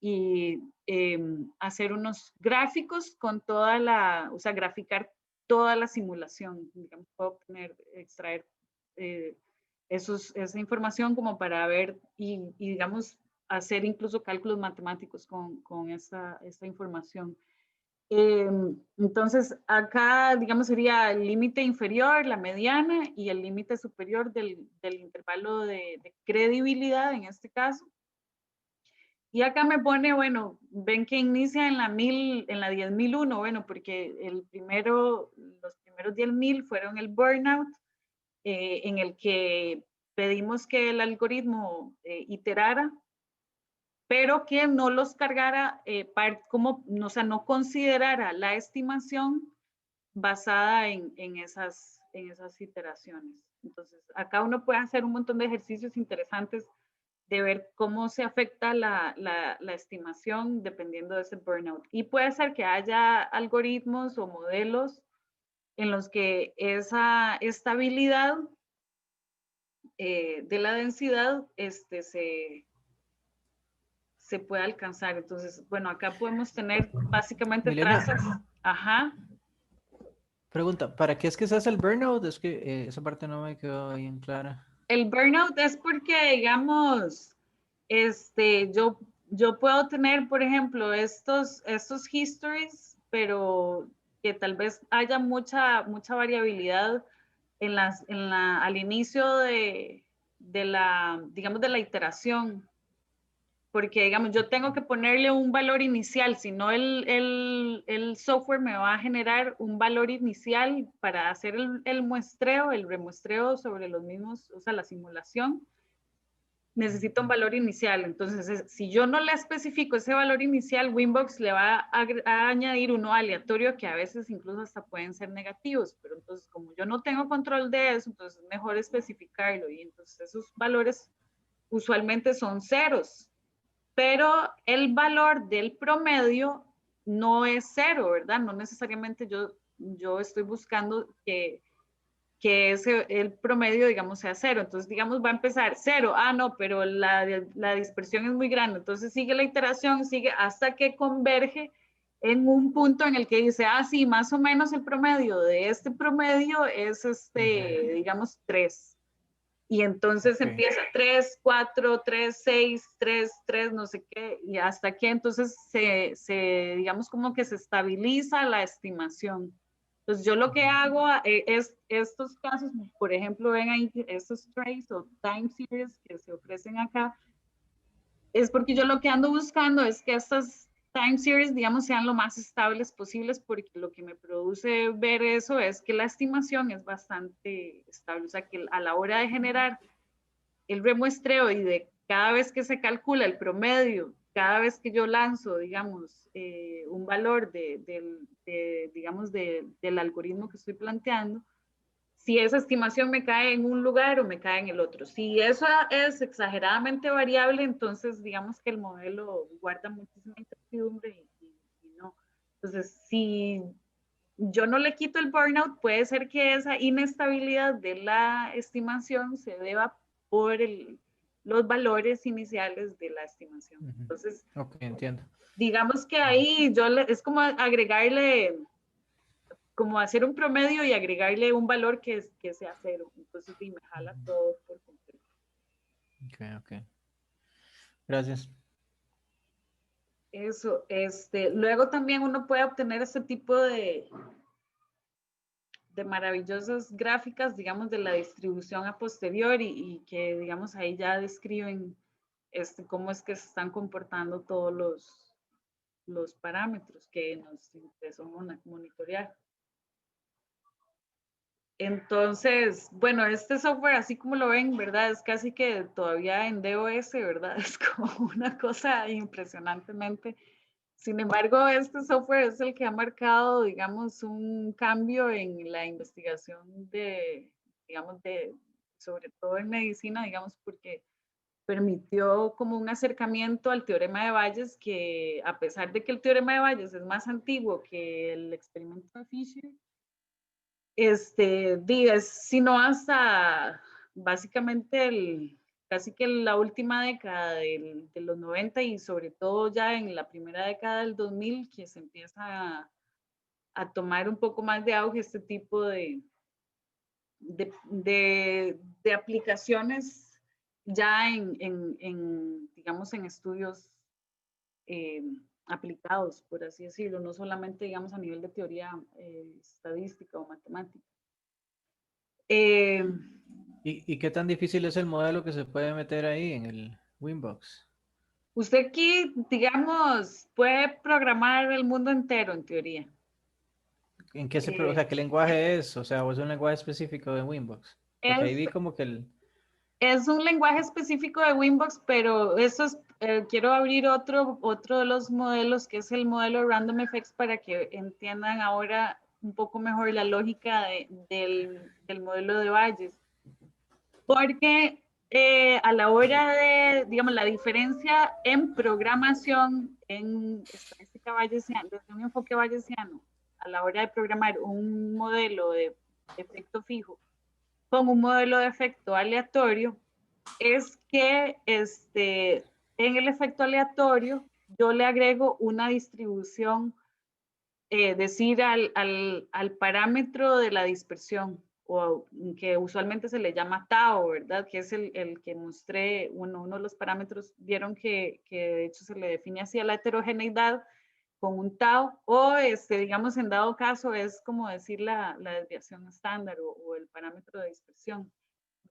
y hacer unos gráficos con o sea, graficar toda la simulación. Digamos, puedo extraer esa información como para ver y digamos, hacer incluso cálculos matemáticos con esta información. Entonces, acá, digamos, sería el límite inferior, la mediana, y el límite superior del intervalo de credibilidad, en este caso. Y acá me pone, bueno, ven que inicia en la 10.001, bueno, porque los primeros 10.000 fueron el burnout, en el que pedimos que el algoritmo iterara, pero que no los cargara o sea, no considerara la estimación basada en esas iteraciones. Entonces, acá uno puede hacer un montón de ejercicios interesantes de ver cómo se afecta la estimación dependiendo de ese burnout. Y puede ser que haya algoritmos o modelos en los que esa estabilidad de la densidad se puede alcanzar. Entonces, bueno, acá podemos tener básicamente Milena, trazas. Ajá. Pregunta, ¿para qué es que se hace el burnout? Es que esa parte no me quedó bien clara. El burnout es porque, digamos, yo puedo tener, por ejemplo, estos histories, pero que tal vez haya mucha variabilidad al inicio digamos, de la iteración. Porque, digamos, yo tengo que ponerle un valor inicial, si no el software me va a generar un valor inicial para hacer el muestreo, el remuestreo sobre los mismos, o sea, la simulación, necesita un valor inicial. Entonces, si yo no le especifico ese valor inicial, Winbox le va a añadir uno aleatorio que a veces incluso hasta pueden ser negativos, pero entonces como yo no tengo control de eso, entonces es mejor especificarlo, y entonces esos valores usualmente son ceros. Pero el valor del promedio no es cero, ¿verdad? No necesariamente yo estoy buscando que el promedio, digamos, sea cero. Entonces, digamos, va a empezar cero. Ah, no, pero la dispersión es muy grande. Entonces, sigue la iteración, sigue hasta que converge en un punto en el que dice, ah, sí, más o menos el promedio de este promedio es, digamos, 3. Y entonces Ok. empieza 3, 4, 3, 6, 3, 3, no sé qué, y hasta que entonces digamos como que se estabiliza la estimación. Entonces yo lo que hago es estos casos, por ejemplo, ven ahí estos trays o time series que se ofrecen acá, es porque yo lo que ando buscando es que estas time series, digamos, sean lo más estables posibles, porque lo que me produce ver eso es que la estimación es bastante estable, o sea que a la hora de generar el remuestreo y de cada vez que se calcula el promedio, cada vez que yo lanzo, digamos, un valor digamos, del algoritmo que estoy planteando, si esa estimación me cae en un lugar o me cae en el otro. Si eso es exageradamente variable, entonces digamos que el modelo guarda muchísima incertidumbre y no. Entonces, si yo no le quito el burnout, puede ser que esa inestabilidad de la estimación se deba por los valores iniciales de la estimación. Entonces, Ok, entiendo. digamos que ahí es como agregarle, como hacer un promedio y agregarle un valor que sea 0. Entonces, sí, me jala todo por completo. Ok. Gracias. Eso, luego también uno puede obtener este tipo de maravillosas gráficas, digamos, de la distribución a posteriori y que, digamos, ahí ya describen cómo es que se están comportando todos los parámetros que nos interesó monitorear. Entonces, bueno, este software, así como lo ven, ¿verdad? Es casi que todavía en DOS, ¿verdad? Es como una cosa impresionantemente. Sin embargo, este software es el que ha marcado, digamos, un cambio en la investigación digamos, sobre todo en medicina, digamos, porque permitió como un acercamiento al teorema de Bayes que, a pesar de que el teorema de Bayes es más antiguo que el experimento de Fisher, sino hasta básicamente casi que la última década de los 90 y sobre todo ya en la primera década del 2000 que se empieza a tomar un poco más de auge este tipo de aplicaciones ya digamos, en estudios aplicados, por así decirlo, no solamente, digamos, a nivel de teoría estadística o matemática. ¿Y qué tan difícil es el modelo que se puede meter ahí en el Winbox? Usted aquí, digamos, puede programar el mundo entero en teoría. ¿En qué o sea, qué lenguaje es? O sea, ¿o es un lenguaje específico de Winbox? Porque ahí vi como que es un lenguaje específico de Winbox, pero eso es, quiero abrir otro de los modelos, que es el modelo Random Effects, para que entiendan ahora un poco mejor la lógica del modelo de Bayes. Porque a la hora de, digamos, la diferencia en programación, en estadística bayesiana, desde un enfoque bayesiano, a la hora de programar un modelo de efecto fijo con un modelo de efecto aleatorio, es que en el efecto aleatorio yo le agrego una distribución, decir al parámetro de la dispersión, o que usualmente se le llama tau, ¿verdad? Que es el que mostré, uno de los parámetros, vieron que de hecho se le define así a la heterogeneidad con un tau, o digamos, en dado caso es como decir la desviación estándar o el parámetro de dispersión.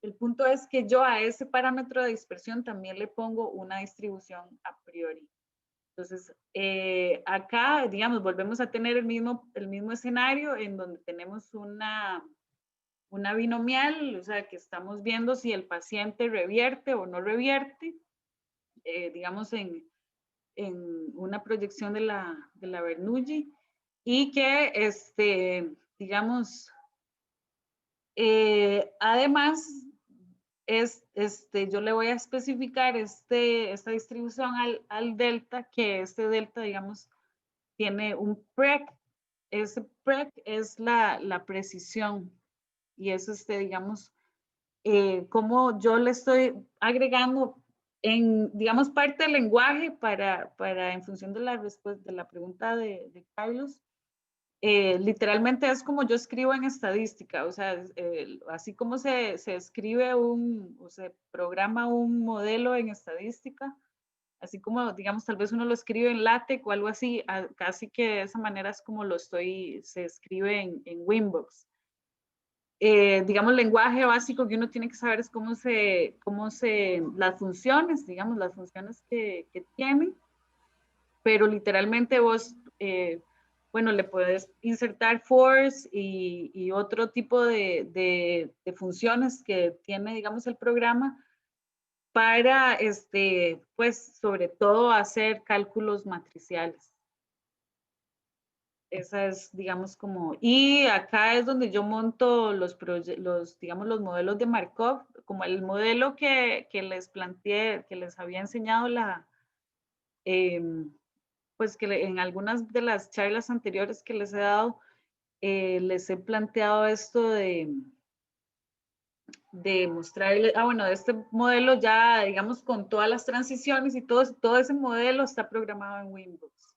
El punto es que yo a ese parámetro de dispersión también le pongo una distribución a priori. Entonces, acá, digamos, volvemos a tener el mismo escenario en donde tenemos una binomial, o sea, que estamos viendo si el paciente revierte o no revierte, digamos, en una proyección de la Bernoulli, y que, digamos, además, yo le voy a especificar esta distribución al delta, que este delta, digamos, tiene un prec. Ese prec es la precisión, y es, digamos, como yo le estoy agregando digamos, parte del lenguaje en función de la respuesta, de la pregunta de Carlos, literalmente es como yo escribo en estadística, o sea, así como se escribe o se programa un modelo en estadística, así como, digamos, tal vez uno lo escribe en LaTeX o algo así, casi que de esa manera es como se escribe en Winbox. Digamos, lenguaje básico que uno tiene que saber es las funciones, digamos, las funciones que tiene, pero literalmente vos, bueno, le puedes insertar force y otro tipo de funciones que tiene, digamos, el programa para, pues, sobre todo hacer cálculos matriciales. Esa es, digamos, y acá es donde yo monto digamos, los modelos de Markov, como el modelo que les planteé, que les había enseñado pues que en algunas de las charlas anteriores que les he dado, les he planteado esto de mostrarles, bueno, de este modelo ya, digamos, con todas las transiciones y todo ese modelo está programado en Windows.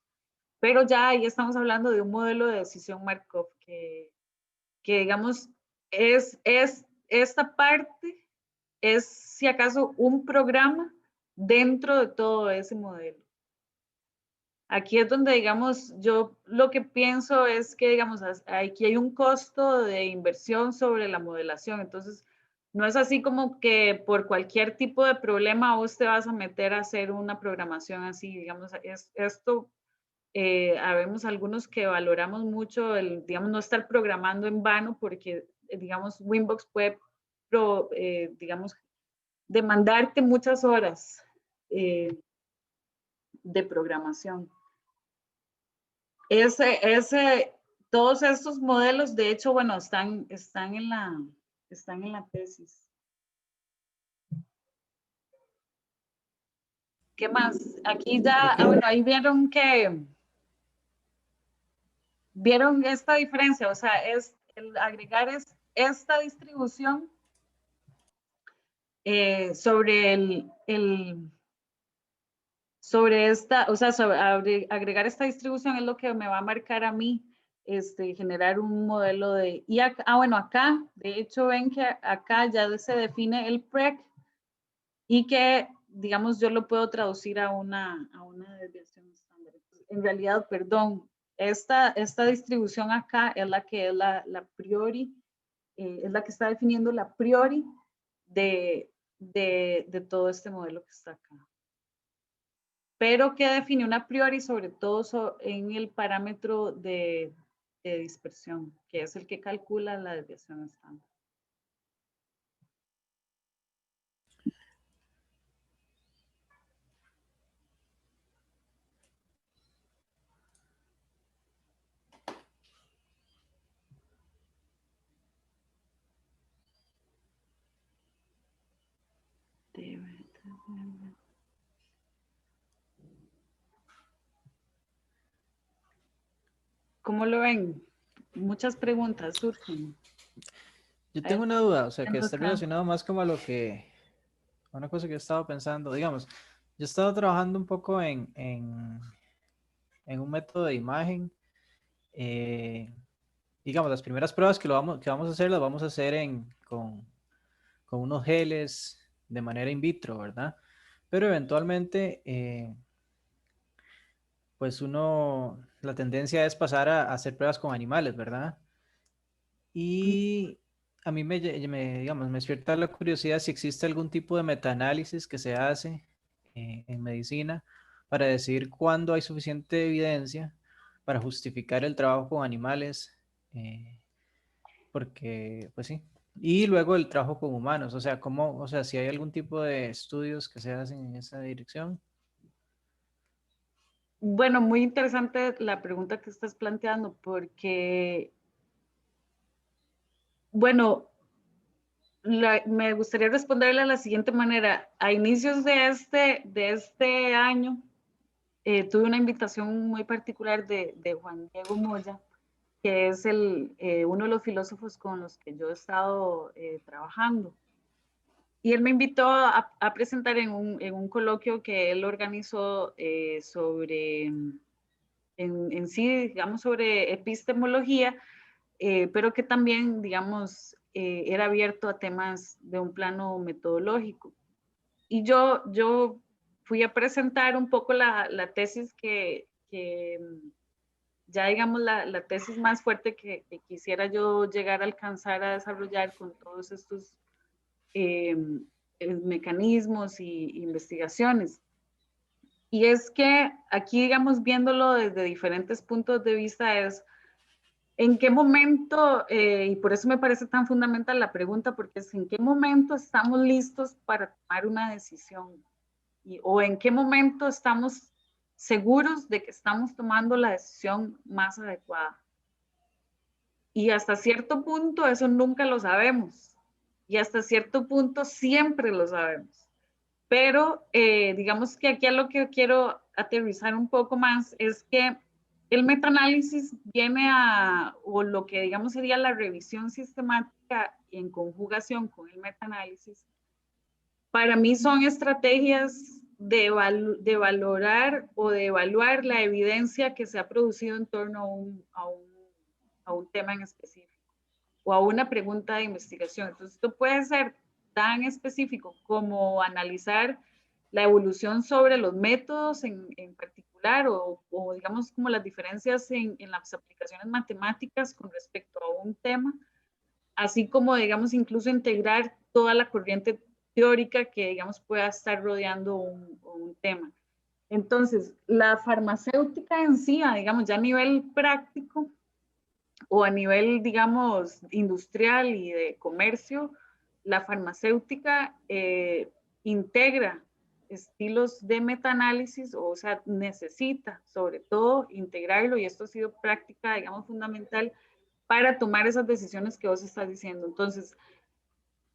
Pero ya ahí estamos hablando de un modelo de decisión Markov que digamos, esta parte es, si acaso, un programa dentro de todo ese modelo. Aquí es donde, digamos, yo lo que pienso es que, digamos, aquí hay un costo de inversión sobre la modelación. Entonces, no es así como que por cualquier tipo de problema vos te vas a meter a hacer una programación así. Digamos, esto habemos algunos que valoramos mucho digamos, no estar programando en vano porque, digamos, Winbox puede, digamos, demandarte muchas horas de programación. Todos estos modelos, de hecho, bueno, están en la tesis. ¿Qué más? Aquí ya, bueno, ahí vieron esta diferencia, o sea, es el agregar esta distribución sobre agregar esta distribución es lo que me va a marcar a mí, generar un modelo y acá, bueno, acá, de hecho, ven que acá ya se define el PREC y que, digamos, yo lo puedo traducir a una desviación estándar. En realidad, perdón, esta distribución acá es la que es la priori, es la que está definiendo la priori de todo este modelo que está acá. Pero que define una priori sobre todo en el parámetro de dispersión, que es el que calcula la desviación estándar. ¿Cómo lo ven? Muchas preguntas surgen. Yo tengo una duda, o sea, que está Acá. relacionado más como a una cosa que he estado pensando, digamos, yo he estado trabajando un poco en un método de imagen, digamos, las primeras pruebas que vamos a hacer, las vamos a hacer con unos geles de manera in vitro, ¿verdad? Pero eventualmente, pues la tendencia es pasar a hacer pruebas con animales, ¿verdad? Y a mí digamos, me despierta la curiosidad si existe algún tipo de metaanálisis que se hace en medicina para decidir cuándo hay suficiente evidencia para justificar el trabajo con animales, porque, pues sí. Y luego el trabajo con humanos, o sea, si hay algún tipo de estudios que se hacen en esa dirección. Bueno, muy interesante la pregunta que estás planteando, porque, bueno, me gustaría responderle de la siguiente manera. A inicios de este año, tuve una invitación muy particular de Juan Diego Moya, que es uno de los filósofos con los que yo he estado trabajando. Y él me invitó a presentar en un coloquio que él organizó sobre, en sí, digamos, sobre epistemología, pero que también, digamos, era abierto a temas de un plano metodológico. Y yo fui a presentar un poco la tesis que ya digamos la tesis más fuerte que quisiera yo llegar a alcanzar a desarrollar con todos estos mecanismos y investigaciones. Y es que aquí, digamos, viéndolo desde diferentes puntos de vista, es en qué momento, y por eso me parece tan fundamental la pregunta, porque es en qué momento estamos listos para tomar una decisión, o en qué momento estamos seguros de que estamos tomando la decisión más adecuada. Y hasta cierto punto eso nunca lo sabemos. Y hasta cierto punto siempre lo sabemos. Pero digamos que aquí a lo que quiero aterrizar un poco más es que el metaanálisis viene o lo que digamos sería la revisión sistemática en conjugación con el metaanálisis, para mí son estrategias de valorar o de evaluar la evidencia que se ha producido en torno a un tema en específico o a una pregunta de investigación. Entonces, esto puede ser tan específico como analizar la evolución sobre los métodos en particular o digamos como las diferencias en las aplicaciones matemáticas con respecto a un tema, así como digamos incluso integrar toda la corriente teórica que digamos pueda estar rodeando un tema. Entonces, la farmacéutica en sí, digamos ya a nivel práctico, o a nivel, digamos, industrial y de comercio, la farmacéutica integra estilos de metaanálisis, o sea, necesita sobre todo integrarlo, y esto ha sido práctica, digamos, fundamental para tomar esas decisiones que vos estás diciendo. Entonces,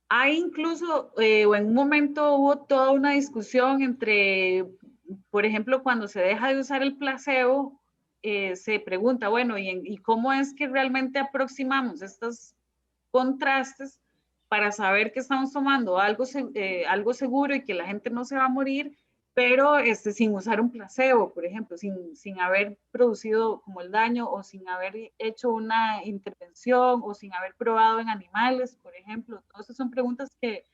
hay incluso, o en un momento hubo toda una discusión entre, por ejemplo, cuando se deja de usar el placebo, se pregunta, bueno, ¿y cómo es que realmente aproximamos estos contrastes para saber que estamos tomando algo seguro y que la gente no se va a morir, pero sin usar un placebo, por ejemplo, sin haber producido como el daño o sin haber hecho una intervención o sin haber probado en animales, por ejemplo? Todas esas son preguntas que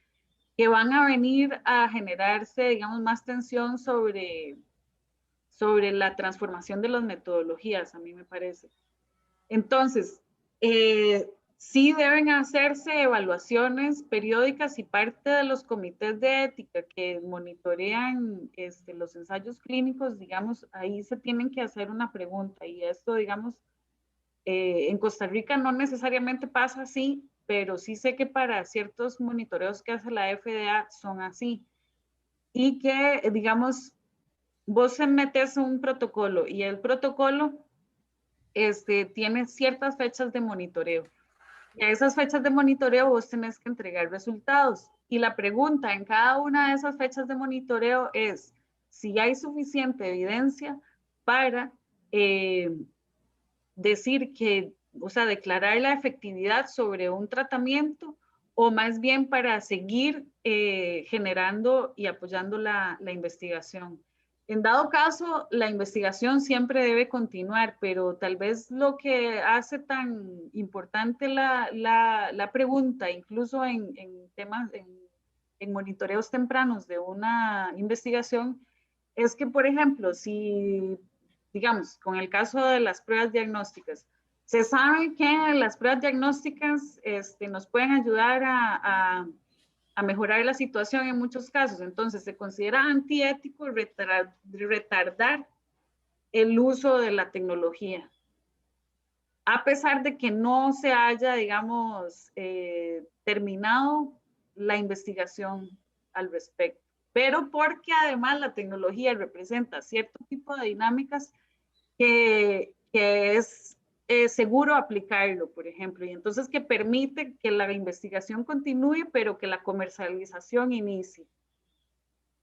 van a venir a generarse, digamos, más tensión sobre la transformación de las metodologías, a mí me parece. Entonces, sí deben hacerse evaluaciones periódicas y parte de los comités de ética que monitorean los ensayos clínicos, digamos, ahí se tienen que hacer una pregunta, y esto, digamos, en Costa Rica no necesariamente pasa así, pero sí sé que para ciertos monitoreos que hace la FDA son así, y que, digamos, vos metes un protocolo y el protocolo tiene ciertas fechas de monitoreo. Y a esas fechas de monitoreo vos tenés que entregar resultados. Y la pregunta en cada una de esas fechas de monitoreo es si hay suficiente evidencia para decir que, o sea, declarar la efectividad sobre un tratamiento, o más bien para seguir generando y apoyando la investigación. En dado caso, la investigación siempre debe continuar, pero tal vez lo que hace tan importante la pregunta, incluso en temas, en monitoreos tempranos de una investigación, es que, por ejemplo, si, digamos, con el caso de las pruebas diagnósticas, se sabe que las pruebas diagnósticas nos pueden ayudar a mejorar la situación en muchos casos. Entonces, se considera antiético retardar el uso de la tecnología, a pesar de que no se haya, digamos, terminado la investigación al respecto. Pero porque además la tecnología representa cierto tipo de dinámicas que es seguro aplicarlo, por ejemplo, y entonces que permite que la investigación continúe, pero que la comercialización inicie.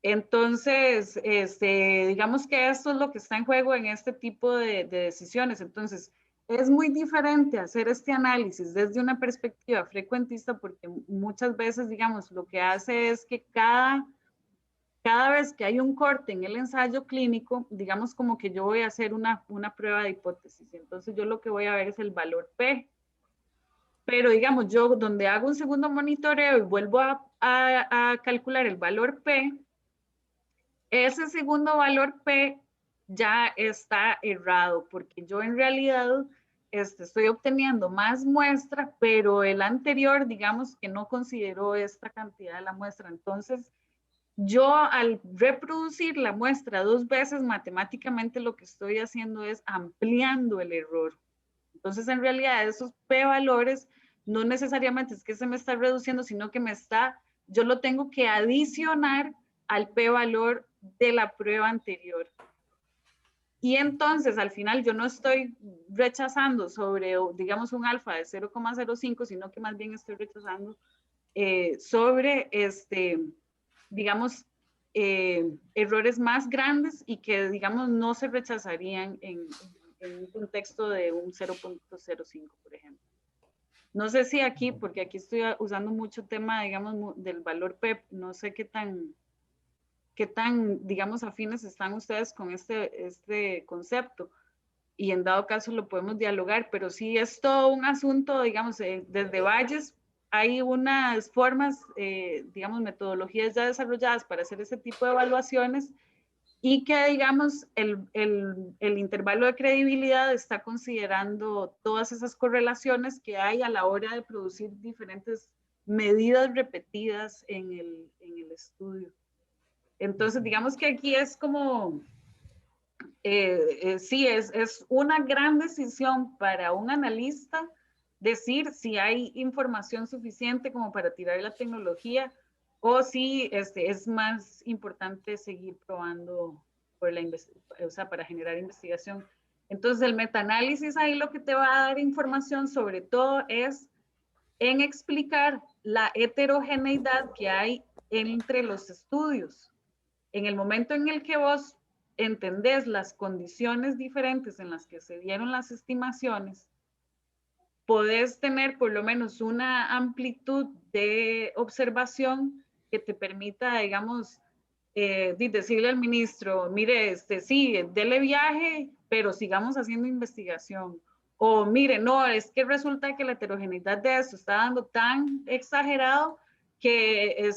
Entonces, digamos que esto es lo que está en juego en este tipo de decisiones. Entonces, es muy diferente hacer este análisis desde una perspectiva frecuentista porque muchas veces, digamos, lo que hace es que cada vez que hay un corte en el ensayo clínico, digamos como que yo voy a hacer una prueba de hipótesis. Entonces yo lo que voy a ver es el valor P. Pero digamos, yo donde hago un segundo monitoreo y vuelvo a calcular el valor P, ese segundo valor P ya está errado, porque yo en realidad estoy obteniendo más muestra, pero el anterior, digamos que no consideró esta cantidad de la muestra. Entonces, yo al reproducir la muestra 2 veces, matemáticamente lo que estoy haciendo es ampliando el error. Entonces, en realidad, esos P valores no necesariamente es que se me está reduciendo, sino que yo lo tengo que adicionar al P valor de la prueba anterior. Y entonces, al final, yo no estoy rechazando sobre, digamos, un alfa de 0,05, sino que más bien estoy rechazando sobre, digamos, errores más grandes y que, digamos, no se rechazarían en un contexto de un 0,05, por ejemplo. No sé si aquí, porque aquí estoy usando mucho tema, digamos, del valor PEP, no sé qué tan, digamos, afines están ustedes con este concepto. Y en dado caso lo podemos dialogar, pero sí es todo un asunto, digamos, desde Valles hay unas formas, digamos, metodologías ya desarrolladas para hacer ese tipo de evaluaciones y que, digamos, el intervalo de credibilidad está considerando todas esas correlaciones que hay a la hora de producir diferentes medidas repetidas en el estudio. Entonces, digamos que aquí es como, sí, es una gran decisión para un analista decir si hay información suficiente como para tirar la tecnología o si es más importante seguir probando para generar investigación. Entonces, el metaanálisis ahí lo que te va a dar información sobre todo es en explicar la heterogeneidad que hay entre los estudios. En el momento en el que vos entendés las condiciones diferentes en las que se dieron las estimaciones, podés tener por lo menos una amplitud de observación que te permita, digamos, decirle al ministro, mire, sí, dele viaje, pero sigamos haciendo investigación. O mire, no, es que resulta que la heterogeneidad de esto está dando tan exagerado que,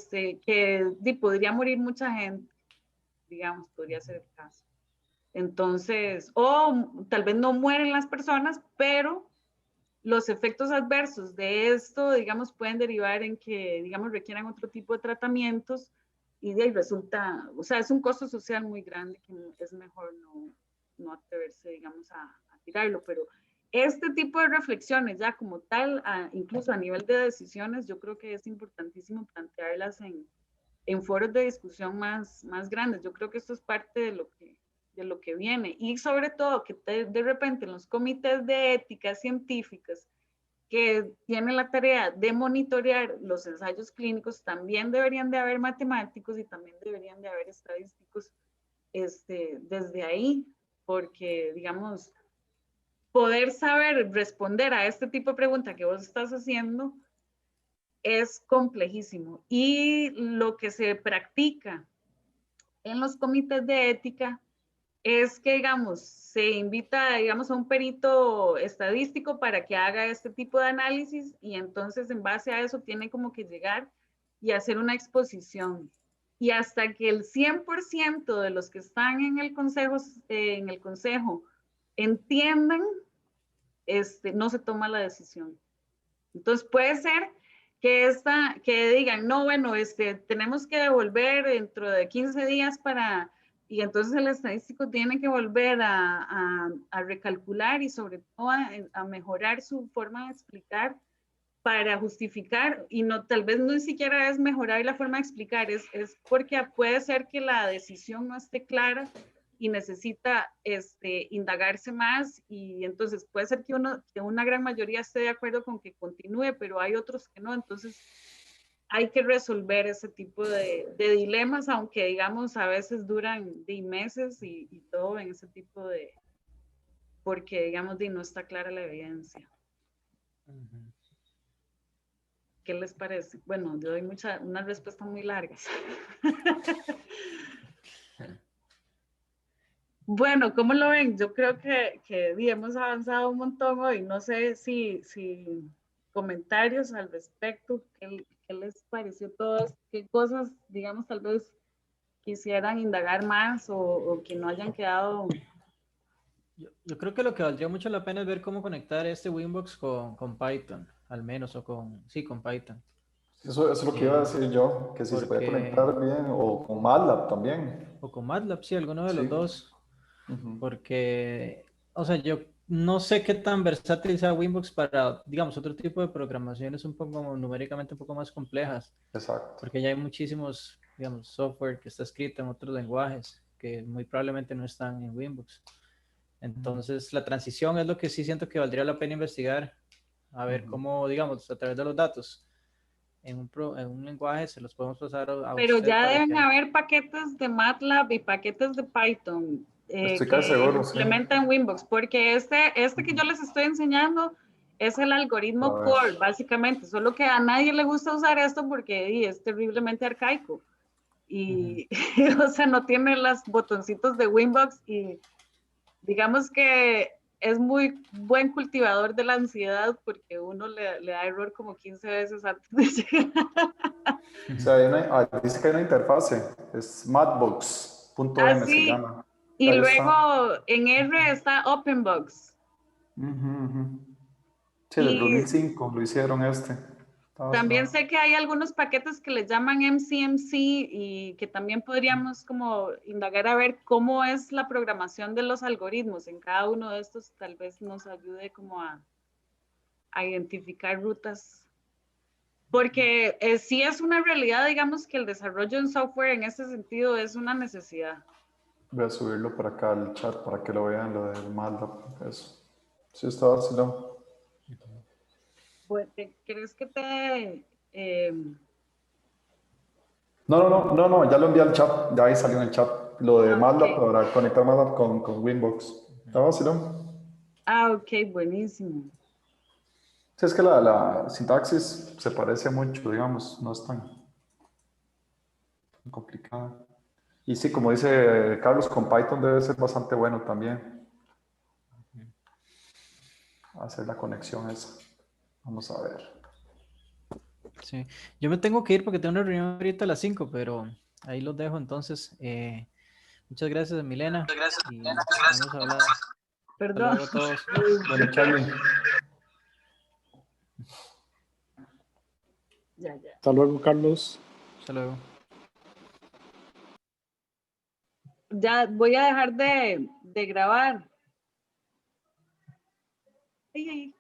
podría morir mucha gente, digamos, podría ser el caso. Entonces, o tal vez no mueren las personas, pero los efectos adversos de esto, digamos, pueden derivar en que, digamos, requieran otro tipo de tratamientos y de ahí resulta, o sea, es un costo social muy grande que es mejor no atreverse, digamos, a tirarlo, pero este tipo de reflexiones ya como tal, incluso a nivel de decisiones, yo creo que es importantísimo plantearlas en foros de discusión más grandes. Yo creo que esto es parte de lo que viene. Y sobre todo que de repente en los comités de ética científicas que tienen la tarea de monitorear los ensayos clínicos, también deberían de haber matemáticos y también deberían de haber estadísticos desde ahí, porque, digamos, poder saber responder a este tipo de pregunta que vos estás haciendo es complejísimo. Y lo que se practica en los comités de ética es que, digamos, se invita, digamos, a un perito estadístico para que haga este tipo de análisis y entonces en base a eso tiene como que llegar y hacer una exposición. Y hasta que el 100% de los que están en el consejo entiendan, no se toma la decisión. Entonces puede ser que digan, no, bueno, tenemos que devolver dentro de 15 días y entonces el estadístico tiene que volver a recalcular y sobre todo a mejorar su forma de explicar para justificar, y tal vez no siquiera es mejorar la forma de explicar, es porque puede ser que la decisión no esté clara y necesita indagarse más, y entonces puede ser que una gran mayoría esté de acuerdo con que continúe, pero hay otros que no, entonces hay que resolver ese tipo de dilemas, aunque digamos a veces duran meses y todo en ese tipo de porque, digamos, no está clara la evidencia. ¿Qué les parece? Bueno, yo doy unas respuestas muy largas. Bueno, ¿cómo lo ven? Yo creo que hemos avanzado un montón hoy. No sé si comentarios al respecto, ¿qué les pareció todo esto? ¿Qué cosas, digamos, tal vez quisieran indagar más o que no hayan quedado? Yo creo que lo que valdría mucho la pena es ver cómo conectar este Winbox con Python, al menos, sí, con Python. Eso es lo que iba a decir yo, que si se puede conectar bien, o con MATLAB también. O con MATLAB, sí, alguno de los Sí. dos. Ujú. Porque, o sea, yo no sé qué tan versátil sea Winbox para, digamos, otro tipo de programaciones un poco numéricamente un poco más complejas. Exacto. Porque ya hay muchísimos, digamos, software que está escrito en otros lenguajes que muy probablemente no están en Winbox. Entonces, la transición es lo que sí siento que valdría la pena investigar, a ver cómo, digamos, a través de los datos, en un lenguaje se los podemos pasar a Pero usted ya para deben que... haber paquetes de MATLAB y paquetes de Python Estoy que casi seguro, sí. implementan Winbox, porque este que yo les estoy enseñando es el algoritmo A ver. core, básicamente, solo que a nadie le gusta usar esto porque es terriblemente arcaico. Y, o sea, no tiene los botoncitos de Winbox y digamos que es muy buen cultivador de la ansiedad porque uno le da error como 15 veces antes de llegar. O sea, dice que hay una interfase, es matbox.m se Así, llama. y Ahí luego está. en R está OpenBox. Sí, del Y 2005 lo hicieron este. también sé que hay algunos paquetes que les llaman MCMC y que también podríamos como indagar a ver cómo es la programación de los algoritmos en cada uno de estos, tal vez nos ayude como a identificar rutas. Porque sí es una realidad, digamos, que el desarrollo en software en este sentido es una necesidad. Voy a subirlo para acá al chat para que lo vean, lo del MATLAB. Eso. Sí, está vacilón. Pues, ¿crees que te... No, ya lo envié al chat, ya ahí salió en el chat. Lo de MATLAB ok. para conectar MATLAB con Winbox. Está vacilón. Ok, buenísimo. Sí, es que la sintaxis se parece mucho, digamos, no es tan complicada. Y sí, como dice Carlos, con Python debe ser bastante bueno también. Hacer la conexión esa. Vamos a ver. Sí, yo me tengo que ir porque tengo una reunión ahorita a las 5, pero ahí los dejo entonces. Muchas gracias, Milena. Y vamos a hablar. Hasta Perdón. luego a todos. Bueno, Charlie. Ya. Hasta luego, Carlos. Hasta luego. Ya voy a dejar de grabar. Ay.